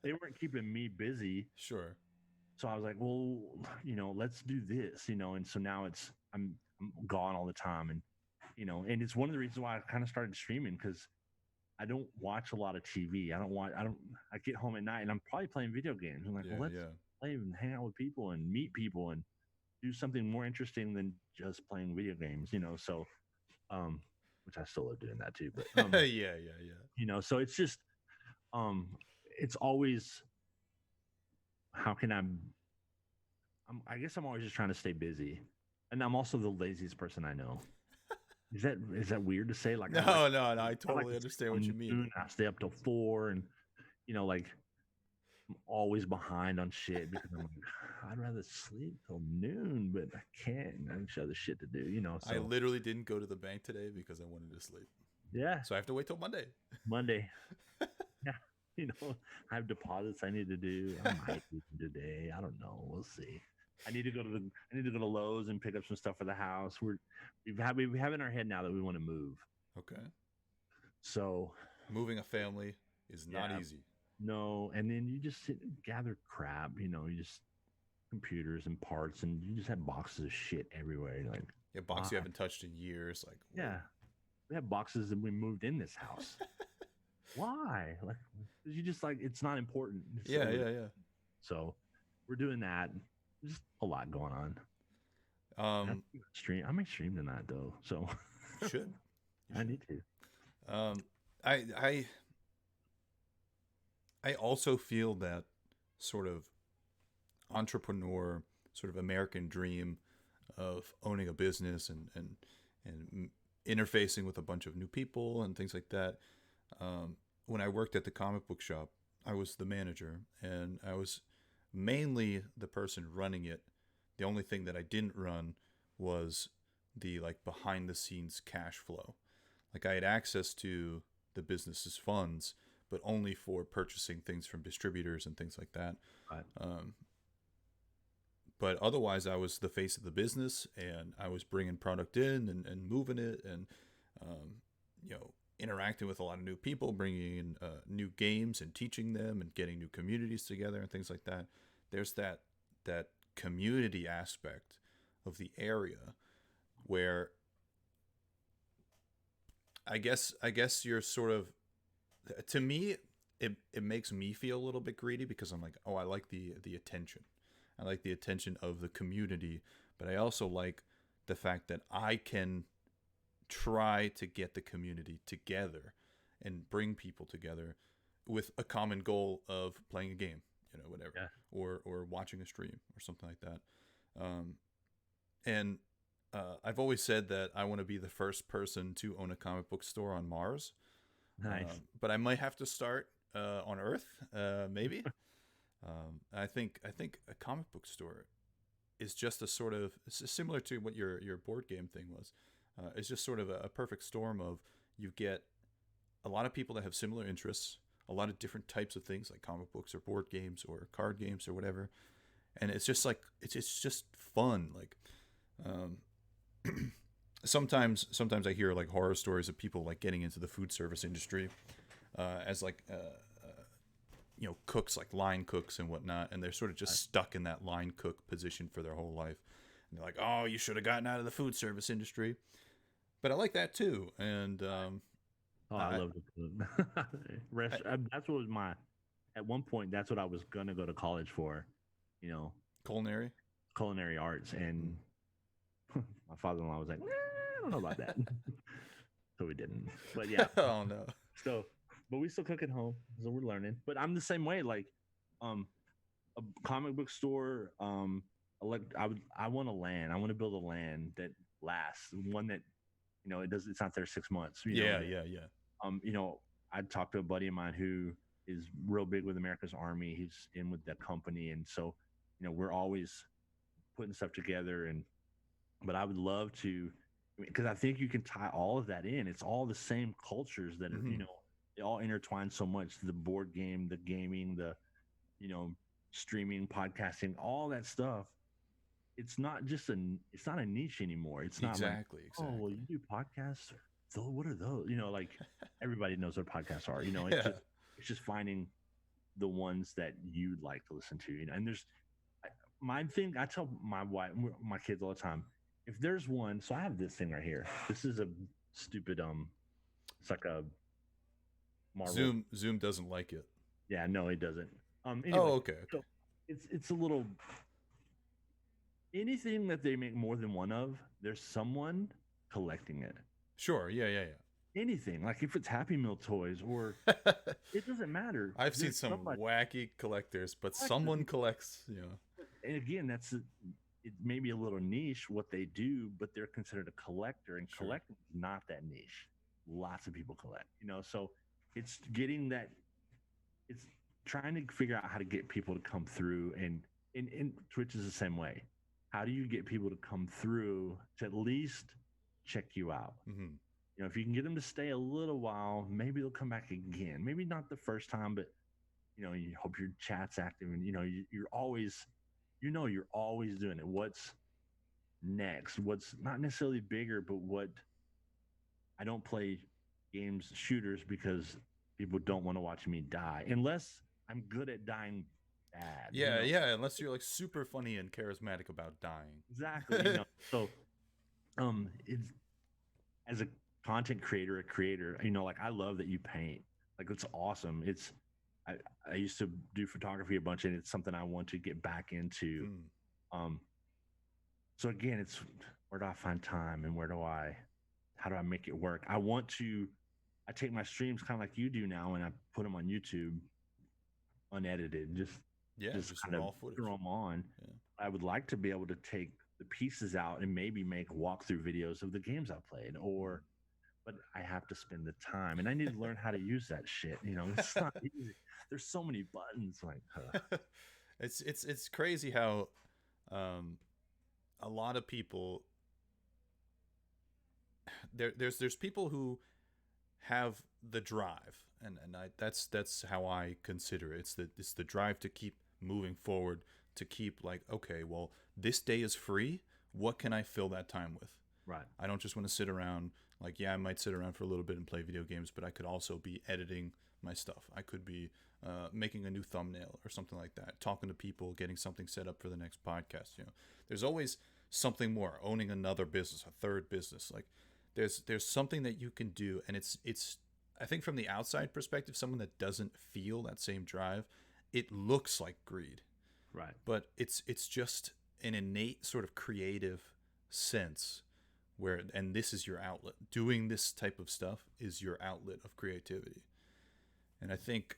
Speaker 2: they weren't keeping me busy.
Speaker 1: Sure.
Speaker 2: So I was like, well, let's do this, and so now I'm gone all the time. And, and it's one of the reasons why I kind of started streaming, because I don't watch a lot of TV. I get home at night and I'm probably playing video games. I'm like, let's play and hang out with people and meet people and do something more interesting than just playing video games, so, which I still love doing that too, but,
Speaker 1: yeah.
Speaker 2: So it's just, it's always, how can I guess I'm always just trying to stay busy, and I'm also the laziest person I know. Is that weird to say? Like,
Speaker 1: no, I totally understand what you mean.
Speaker 2: I stay up till 4, and like, I'm always behind on shit because I'm like, I'd rather sleep till noon, but I can't. I have other shit to do, So
Speaker 1: I literally didn't go to the bank today because I wanted to sleep.
Speaker 2: Yeah.
Speaker 1: So I have to wait till Monday.
Speaker 2: Yeah. I have deposits I need to do. I might do them today. I don't know. We'll see. I need to go to Lowe's and pick up some stuff for the house. We have in our head now that we want to move.
Speaker 1: Okay.
Speaker 2: So
Speaker 1: moving a family is not easy.
Speaker 2: No, and then you just sit and gather crap. You just computers and parts, and you just have boxes of shit everywhere. Like
Speaker 1: boxes you haven't touched in years. Like
Speaker 2: we have boxes that we moved in this house. Why? Like, you just like, it's not important.
Speaker 1: Yeah.
Speaker 2: So we're doing that. Just a lot going on. I may stream tonight though. So
Speaker 1: you should.
Speaker 2: I need to.
Speaker 1: I also feel that sort of entrepreneur, sort of American dream of owning a business and interfacing with a bunch of new people and things like that. When I worked at the comic book shop, I was the manager, and I was mainly the person running it. The only thing that I didn't run was the behind the scenes cash flow. Like, I had access to the business's funds, but only for purchasing things from distributors and things like that.
Speaker 2: Right.
Speaker 1: But otherwise, I was the face of the business, and I was bringing product in and moving it. And you know, interacting with a lot of new people, bringing in new games and teaching them and getting new communities together and things like that. There's that community aspect of the area where I guess you're sort of, to me, it makes me feel a little bit greedy because I'm like, oh, I like the attention. I like the attention of the community, but I also like the fact that I can try to get the community together and bring people together with a common goal of playing a game, whatever,
Speaker 2: Yeah.
Speaker 1: or watching a stream or something like that. Um, and I've always said that I want to be the first person to own a comic book store on Mars,
Speaker 2: Nice.
Speaker 1: but I might have to start on Earth, maybe. I think a comic book store is just a sort of similar to what your board game thing was. It's just sort of a perfect storm of, you get a lot of people that have similar interests, a lot of different types of things like comic books or board games or card games or whatever, and it's just like it's just fun. Like, um, sometimes I hear like horror stories of people like getting into the food service industry as like cooks, like line cooks and whatnot, and they're sort of just stuck in that line cook position for their whole life. And they're like, oh, you should have gotten out of the food service industry. But I like that too, and
Speaker 2: Oh, I love the that's what was my. At one point, that's what I was gonna go to college for, you know,
Speaker 1: culinary.
Speaker 2: culinary arts, and my father-in-law was like, "Nah, I don't know about that," so we didn't. But yeah,
Speaker 1: Oh no.
Speaker 2: so but we still cook at home, so we're learning. But I'm the same way. Like, um, a comic book store. I want a land. I want to build a land that lasts. One that, it does. It's not there 6 months.
Speaker 1: Yeah.
Speaker 2: You know, I talked to a buddy of mine who is real big with America's Army. He's in with that company, and so, we're always putting stuff together. But I would love to, because I think you can tie all of that in. It's all the same cultures that are,
Speaker 1: Mhm.
Speaker 2: they all intertwine so much. The board game, the gaming, the, you know, streaming, podcasting, all that stuff. It's not a niche anymore. It's not like,
Speaker 1: Exactly.
Speaker 2: oh, well,
Speaker 1: Exactly.
Speaker 2: you do podcasts. So what are those? Like everybody knows what podcasts are.
Speaker 1: Yeah.
Speaker 2: It's just finding the ones that you'd like to listen to. And there's my thing. I tell my wife, my kids all the time. If there's one, so I have this thing right here. This is a stupid it's like a Marvel.
Speaker 1: Zoom doesn't like it.
Speaker 2: Yeah, no, he doesn't.
Speaker 1: Oh,
Speaker 2: Anyway,
Speaker 1: okay.
Speaker 2: so it's a little, anything that they make more than one of, there's someone collecting it.
Speaker 1: Sure. Yeah.
Speaker 2: Anything, like if it's Happy Meal toys, or
Speaker 1: Yeah.
Speaker 2: it doesn't matter.
Speaker 1: I've seen
Speaker 2: There's
Speaker 1: some
Speaker 2: somebody
Speaker 1: wacky collectors, but
Speaker 2: collecting
Speaker 1: someone
Speaker 2: it.
Speaker 1: collects.
Speaker 2: And again, it may be a little niche what they do, but they're considered a collector, and
Speaker 1: Sure.
Speaker 2: collecting is not that niche. Lots of people collect, so it's getting that, it's trying to figure out how to get people to come through, and Twitch is the same way. How do you get people to come through to at least check you out?
Speaker 1: Hmm.
Speaker 2: If you can get them to stay a little while, maybe they'll come back again. Maybe not the first time, but you hope your chat's active, and you're always, you're always doing it. What's next? What's not necessarily bigger, but what, I don't play games, shooters, because people don't want to watch me die unless I'm good at dying bad.
Speaker 1: Yeah. Unless you're like super funny and charismatic about dying.
Speaker 2: Exactly. So it's, as a content creator, like, I love that you paint. Like, it's awesome. I used to do photography a bunch, and it's something I want to get back into.
Speaker 1: Mm.
Speaker 2: So again, it's, where do I find time, and how do I make it work? I take my streams kind of like you do now, and I put them on YouTube unedited,
Speaker 1: Yeah.
Speaker 2: just
Speaker 1: Just
Speaker 2: kind of
Speaker 1: raw footage.
Speaker 2: throw them on.
Speaker 1: Yeah.
Speaker 2: I would like to be able to take the pieces out and maybe make walkthrough videos of the games I played, but I have to spend the time, and I need to learn how to use that shit. It's not easy. There's so many buttons. Like,
Speaker 1: It's crazy how a lot of people there's people who have the drive, and that's how I consider it. It's the drive to keep moving forward, to keep like, okay, well, this day is free, what can I fill that time with?
Speaker 2: right.
Speaker 1: I don't just want to sit around Like, yeah, I might sit around for a little bit and play video games, but I could also be editing my stuff. I could be making a new thumbnail or something like that, talking to people, getting something set up for the next podcast. There's always something more. Owning another business, a third business, like there's something that you can do, and it's I think from the outside perspective, someone that doesn't feel that same drive, it looks like greed,
Speaker 2: Right.
Speaker 1: but it's just an innate sort of creative sense where, and this is your outlet. Doing this type of stuff is your outlet of creativity. And I think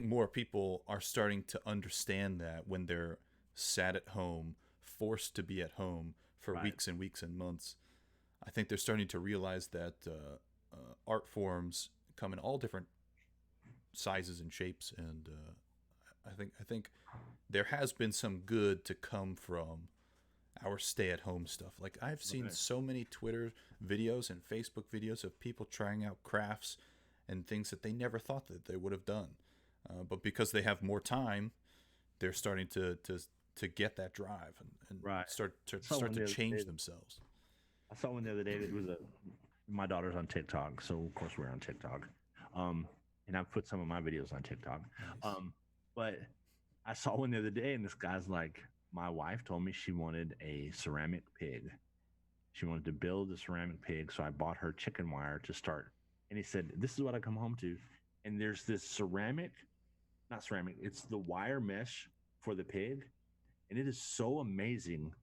Speaker 1: more people are starting to understand that when they're sat at home, forced to be at home for
Speaker 2: Right.
Speaker 1: weeks and weeks and months. I think they're starting to realize that art forms come in all different sizes and shapes, and I think there has been some good to come from our stay-at-home stuff. Like, I've seen
Speaker 2: Right.
Speaker 1: so many Twitter videos and Facebook videos of people trying out crafts and things that they never thought that they would have done, but because they have more time, they're starting to get that drive and
Speaker 2: Right.
Speaker 1: start to
Speaker 2: I saw one the other
Speaker 1: change
Speaker 2: day.
Speaker 1: themselves.
Speaker 2: I saw one the other day that was my daughter's on TikTok, so of course we're on TikTok. And I've put some of my videos on TikTok.
Speaker 1: Nice.
Speaker 2: But I saw one the other day, and this guy's like, my wife told me she wanted a ceramic pig. She wanted to build a ceramic pig, so I bought her chicken wire to start. And he said, "This is what I come home to." And there's this ceramic, not ceramic, it's the wire mesh for the pig, and it is so amazing.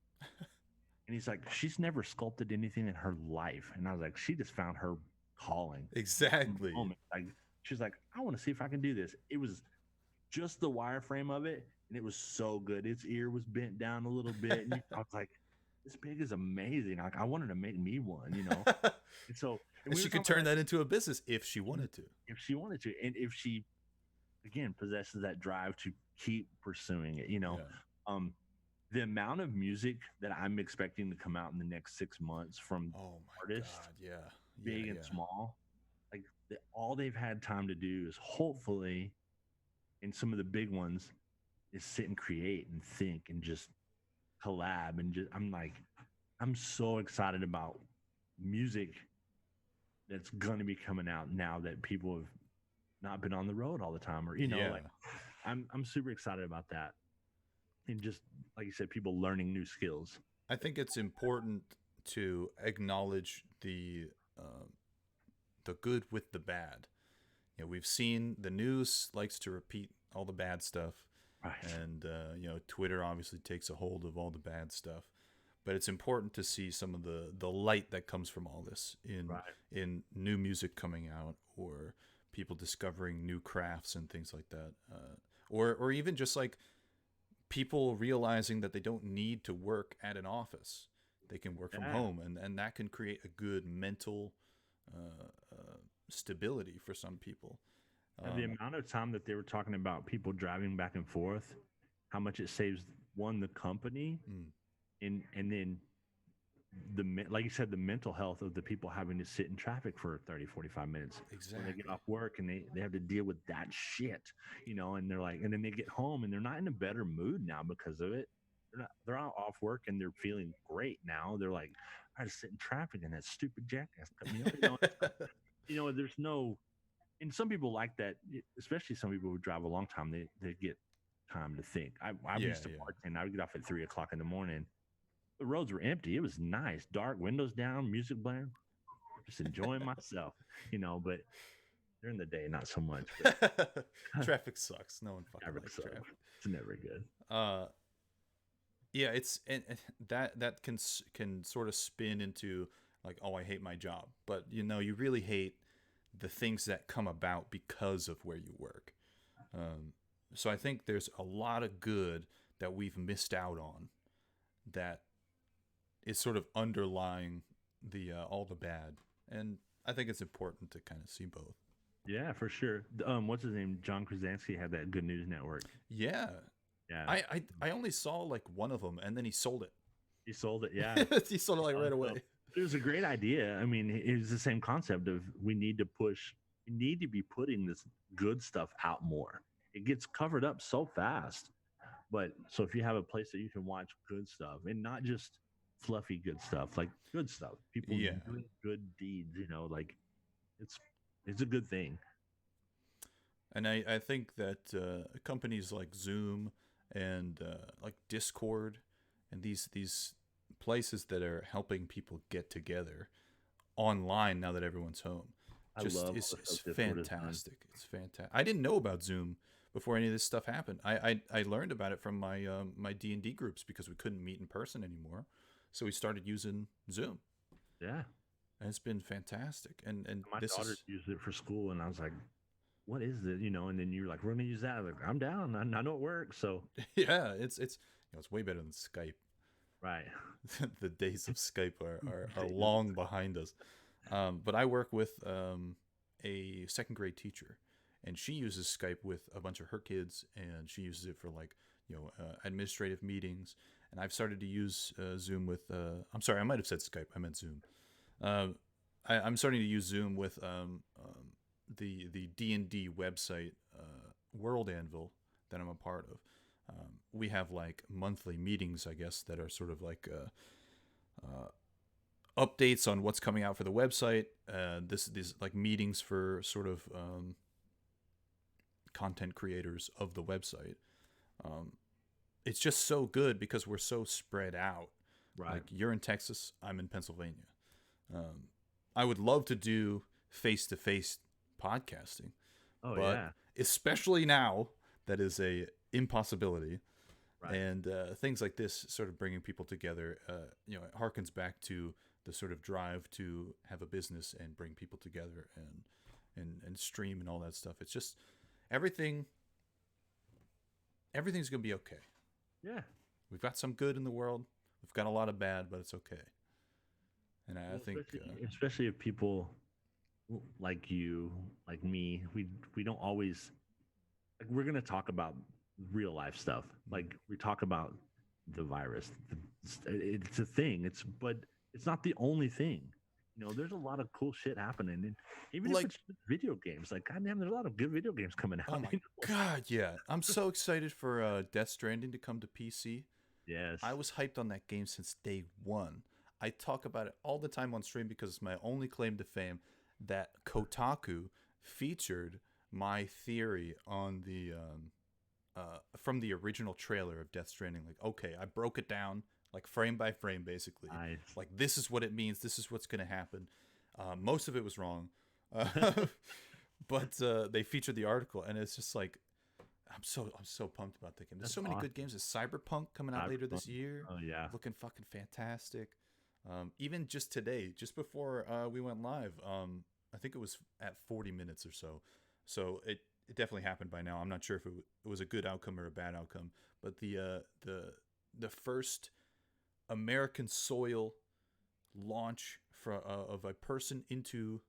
Speaker 2: And he's like, she's never sculpted anything in her life. And I was like, she just found her calling.
Speaker 1: Exactly.
Speaker 2: Moment. Like, she's like, I want to see if I can do this. It was just the wireframe of it, and it was so good. Its ear was bent down a little bit, and I was like, this pig is amazing. Like, I wanted to make me one, you know. And so,
Speaker 1: And
Speaker 2: we
Speaker 1: she
Speaker 2: were
Speaker 1: could
Speaker 2: talking
Speaker 1: turn
Speaker 2: about
Speaker 1: that into a business if she wanted to.
Speaker 2: if she wanted to, and if she, again, possesses that drive to keep pursuing it, you know.
Speaker 1: Yeah.
Speaker 2: The amount of music that I'm expecting to come out in the next 6 months from
Speaker 1: Oh my
Speaker 2: artists,
Speaker 1: god. Yeah.
Speaker 2: big
Speaker 1: Yeah.
Speaker 2: and
Speaker 1: Yeah.
Speaker 2: small, like all they've had time to do is hopefully, in some of the big ones, is sit and create and think and just collab. And just, I'm like, I'm so excited about music that's going to be coming out now that people have not been on the road all the time, or, you know,
Speaker 1: Yeah.
Speaker 2: like I'm super excited about that. And just like you said, people learning new skills.
Speaker 1: I think it's important to acknowledge the good with the bad. We've seen the news likes to repeat all the bad stuff,
Speaker 2: Right.
Speaker 1: and Twitter obviously takes a hold of all the bad stuff. But it's important to see some of the light that comes from all this
Speaker 2: Right.
Speaker 1: in new music coming out, or people discovering new crafts and things like that, or even just like people realizing that they don't need to work at an office. They can work from
Speaker 2: Yeah.
Speaker 1: home, and that can create a good mental stability for some people.
Speaker 2: And the amount of time that they were talking about people driving back and forth, how much it saves the company,
Speaker 1: Mm,
Speaker 2: and then like you said, the mental health of the people having to sit in traffic for 30, 45 minutes when they
Speaker 1: exactly.
Speaker 2: get off work, and they have to deal with that shit, you know. And they're like, and then they get home and they're not in a better mood now because of it. They're out off work and they're feeling great now. They're like, I had to sit in traffic and that stupid jackass cut me off. There's no, and some people like that, especially some people who drive a long time. They get time to think. I
Speaker 1: Yeah,
Speaker 2: used to
Speaker 1: yeah.
Speaker 2: bartend. I would get off at 3 o'clock in the morning. The roads were empty. It was nice, dark, windows down, music blaring, just enjoying myself, But during the day, not so much. But
Speaker 1: Traffic sucks. No one fucking
Speaker 2: traffic
Speaker 1: likes
Speaker 2: sucks.
Speaker 1: traffic.
Speaker 2: It's never good.
Speaker 1: Yeah, it's and that can sort of spin into like, oh, I hate my job, but you really hate the things that come about because of where you work. So I think there's a lot of good that we've missed out on that is sort of underlying the all the bad, and I think it's important to kind of see both.
Speaker 2: Yeah, for sure. What's his name? John Krasinski had that Good News Network.
Speaker 1: Yeah,
Speaker 2: Yeah,
Speaker 1: I only saw like one of them, and then he sold it.
Speaker 2: he sold it. Yeah,
Speaker 1: He sold it like right away.
Speaker 2: it was a great idea. I mean, it was the same concept of we need to be putting this good stuff out more. It gets covered up so fast. But so if you have a place that you can watch good stuff and not just fluffy good stuff, like good stuff. People
Speaker 1: Yeah.
Speaker 2: doing good deeds, like it's it's a good thing.
Speaker 1: And I think that companies like Zoom and like Discord and these places that are helping people get together online now that everyone's home
Speaker 2: I
Speaker 1: just
Speaker 2: love all the
Speaker 1: is
Speaker 2: stuff Discord has done.
Speaker 1: fantastic. It's fantastic. I didn't know about Zoom before any of this stuff happened. I learned about it from my D&D groups because we couldn't meet in person anymore. So we started using Zoom.
Speaker 2: Yeah.
Speaker 1: And it's been fantastic. And
Speaker 2: My
Speaker 1: this
Speaker 2: daughter
Speaker 1: is
Speaker 2: used it for school, and I was like, "What is it?" And then you're like, "We're gonna use that." I was like, I'm down. I know it works. So
Speaker 1: yeah, it's it's way better than Skype.
Speaker 2: right.
Speaker 1: The days of Skype are
Speaker 2: Days of
Speaker 1: long behind us. But I work with a second grade teacher, and she uses Skype with a bunch of her kids, and she uses it for like administrative meetings. And I've started to use Zoom with. I'm sorry, I might have said Skype. I meant Zoom. Uh, I'm starting to use Zoom with the D&D website World Anvil that I'm a part of. We have like monthly meetings, I guess, that are sort of like updates on what's coming out for the website. These like meetings for sort of content creators of the website. Um, it's just so good because we're so spread out.
Speaker 2: Right.
Speaker 1: Like you're in Texas, I'm in Pennsylvania. I would love to do face to face podcasting,
Speaker 2: Oh
Speaker 1: but
Speaker 2: yeah.
Speaker 1: especially now that is a impossibility.
Speaker 2: Right.
Speaker 1: And things like this sort of bringing people together, it harkens back to the sort of drive to have a business and bring people together and stream and all that stuff. It's just everything. Everything's gonna be okay.
Speaker 2: Yeah.
Speaker 1: We've got some good in the world. We've got a lot of bad, but it's okay. And I
Speaker 2: Well,
Speaker 1: think,
Speaker 2: especially if people like you, like me, we don't always like we're gonna talk about real life stuff. Like we talk about the virus. It's a thing. But it's not the only thing. There's a lot of cool shit happening, and even if
Speaker 1: like,
Speaker 2: it's just video games, like goddamn, there's a lot of good video games coming
Speaker 1: oh
Speaker 2: out.
Speaker 1: my god, yeah! I'm so excited for Death Stranding to come to PC.
Speaker 2: Yes.
Speaker 1: I was hyped on that game since day one. I talk about it all the time on stream because it's my only claim to fame that Kotaku featured my theory on the from the original trailer of Death Stranding. Like, okay, I broke it down like frame by frame, basically.
Speaker 2: Nice.
Speaker 1: Like, this is what it means. This is what's going to happen. Most of it was wrong, but they featured the article, and it's just like I'm so pumped about the game. There's
Speaker 2: That's
Speaker 1: so many
Speaker 2: awesome.
Speaker 1: good games. There's Cyberpunk coming out later this
Speaker 2: Cyberpunk.
Speaker 1: year,
Speaker 2: Oh yeah.
Speaker 1: looking fucking fantastic. Even just today, just before we went live, I think it was at 40 minutes or so. So it definitely happened by now. I'm not sure if it was a good outcome or a bad outcome, but the first American soil launch of a person into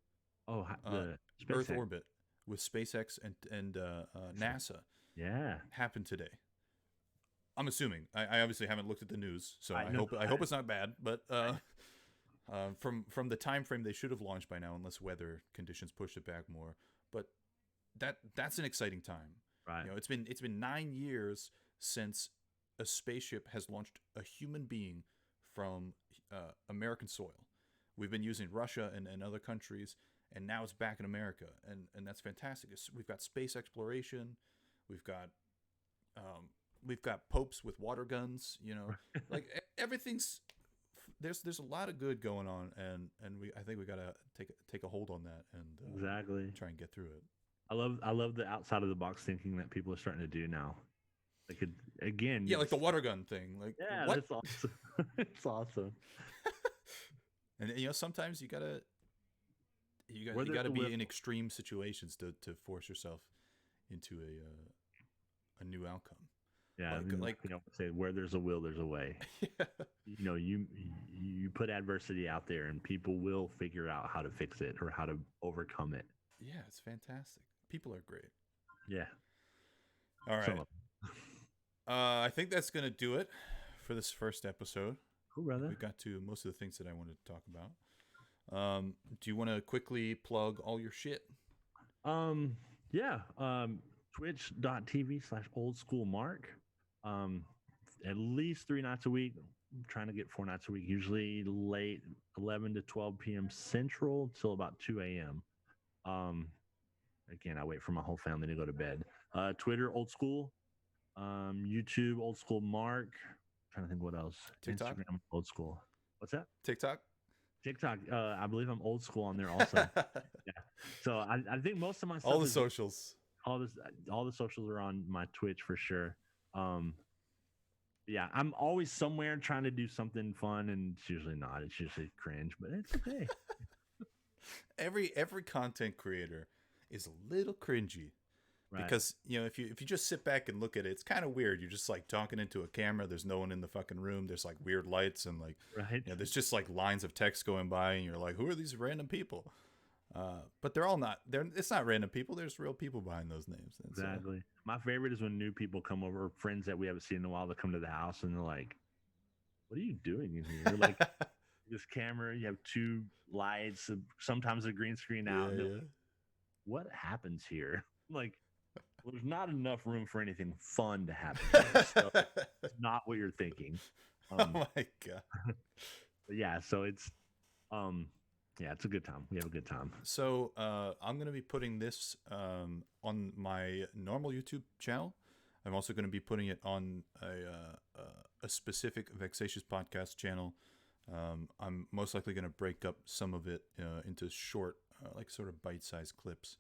Speaker 2: Oh, the
Speaker 1: Earth
Speaker 2: SpaceX.
Speaker 1: orbit with SpaceX and NASA
Speaker 2: Yeah.
Speaker 1: happened today. I'm assuming. I obviously haven't looked at the news, so
Speaker 2: I know.
Speaker 1: I hope it's not bad. But from the time frame, they should have launched by now, unless weather conditions pushed it back more. But that's an exciting time.
Speaker 2: Right.
Speaker 1: It's been 9 years since a spaceship has launched a human being from American soil. We've been using Russia and other countries, and now it's back in America, and that's fantastic. We've got space exploration, we've got um, we've got popes with water guns. Like everything's there's a lot of good going on, and I think we gotta take a hold on that and
Speaker 2: Exactly.
Speaker 1: try and get through it.
Speaker 2: I love the outside of the box thinking that people are starting to do now. Like again,
Speaker 1: Yeah, like the water gun thing. Like
Speaker 2: yeah,
Speaker 1: what?
Speaker 2: that's awesome. It's awesome.
Speaker 1: And sometimes you
Speaker 2: Where there's
Speaker 1: got to
Speaker 2: a will,
Speaker 1: be in extreme situations to force yourself into a new outcome.
Speaker 2: yeah,
Speaker 1: Like
Speaker 2: say where there's a will, there's a way.
Speaker 1: yeah,
Speaker 2: You put adversity out there, and people will figure out how to fix it or how to overcome it.
Speaker 1: yeah, it's fantastic. People are great.
Speaker 2: Yeah.
Speaker 1: All right.
Speaker 2: Some of
Speaker 1: I think that's gonna do it for this first episode.
Speaker 2: cool, brother.
Speaker 1: We got to most of the things that I wanted to talk about. Do you want to quickly plug all your shit?
Speaker 2: Yeah. Twitch.tv/oldschoolmark. At least 3 nights a week. trying to get 4 nights a week, usually late 11 to 12 p.m. Central till about 2 a.m. Um, Again, I wait for my whole family to go to bed. Twitter, old school. YouTube, old school Mark. Trying to think what else.
Speaker 1: TikTok?
Speaker 2: Instagram, old school. What's that?
Speaker 1: TikTok?
Speaker 2: TikTok. I believe I'm old school on there also. Yeah. So I think most of my stuff
Speaker 1: All the socials.
Speaker 2: all the socials are on my Twitch for sure. Yeah, I'm always somewhere trying to do something fun, and it's usually not. It's usually cringe, but it's okay.
Speaker 1: Every content creator is a little cringy.
Speaker 2: Right.
Speaker 1: Because if you just sit back and look at it, it's kind of weird. You're just like talking into a camera. There's no one in the fucking room. There's like weird lights and like
Speaker 2: right.
Speaker 1: there's just like lines of text going by, and you're like, who are these random people? But they're all not. It's not random people. There's real people behind those names. And
Speaker 2: Exactly. My favorite is when new people come over, friends that we haven't seen in a while, that come to the house and they're like, "What are you doing in here?" You're like, "This camera. You have 2 lights. Sometimes a green screen out.
Speaker 1: Yeah.
Speaker 2: Like, what happens here?" Like. Well, there's not enough room for anything fun to happen. So it's not what you're thinking.
Speaker 1: Oh my god.
Speaker 2: But yeah, so it's it's a good time. We have a good time.
Speaker 1: So I'm gonna be putting this on my normal YouTube channel. I'm also going to be putting it on a specific Vexatious podcast channel. I'm most likely going to break up some of it into short, like sort of bite-sized clips.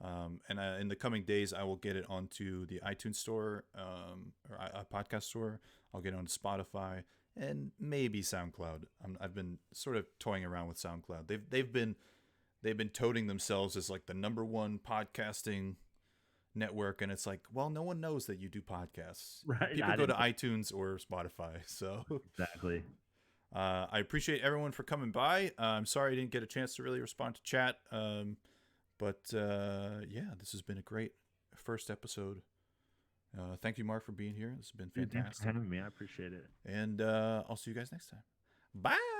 Speaker 1: And in the coming days, I will get it onto the iTunes store or a podcast store. I'll get it on Spotify and maybe SoundCloud. I've been sort of toying around with SoundCloud. They've been touting themselves as like the #1 podcasting network, and it's like, well, no one knows that you do podcasts.
Speaker 2: Right.
Speaker 1: People go to iTunes or Spotify. So
Speaker 2: exactly.
Speaker 1: I appreciate everyone for coming by. I'm sorry I didn't get a chance to really respond to chat. But this has been a great first episode. Thank you, Mark, for being here. This has been fantastic.
Speaker 2: Thanks for having me. I appreciate it.
Speaker 1: And I'll see you guys next time. Bye.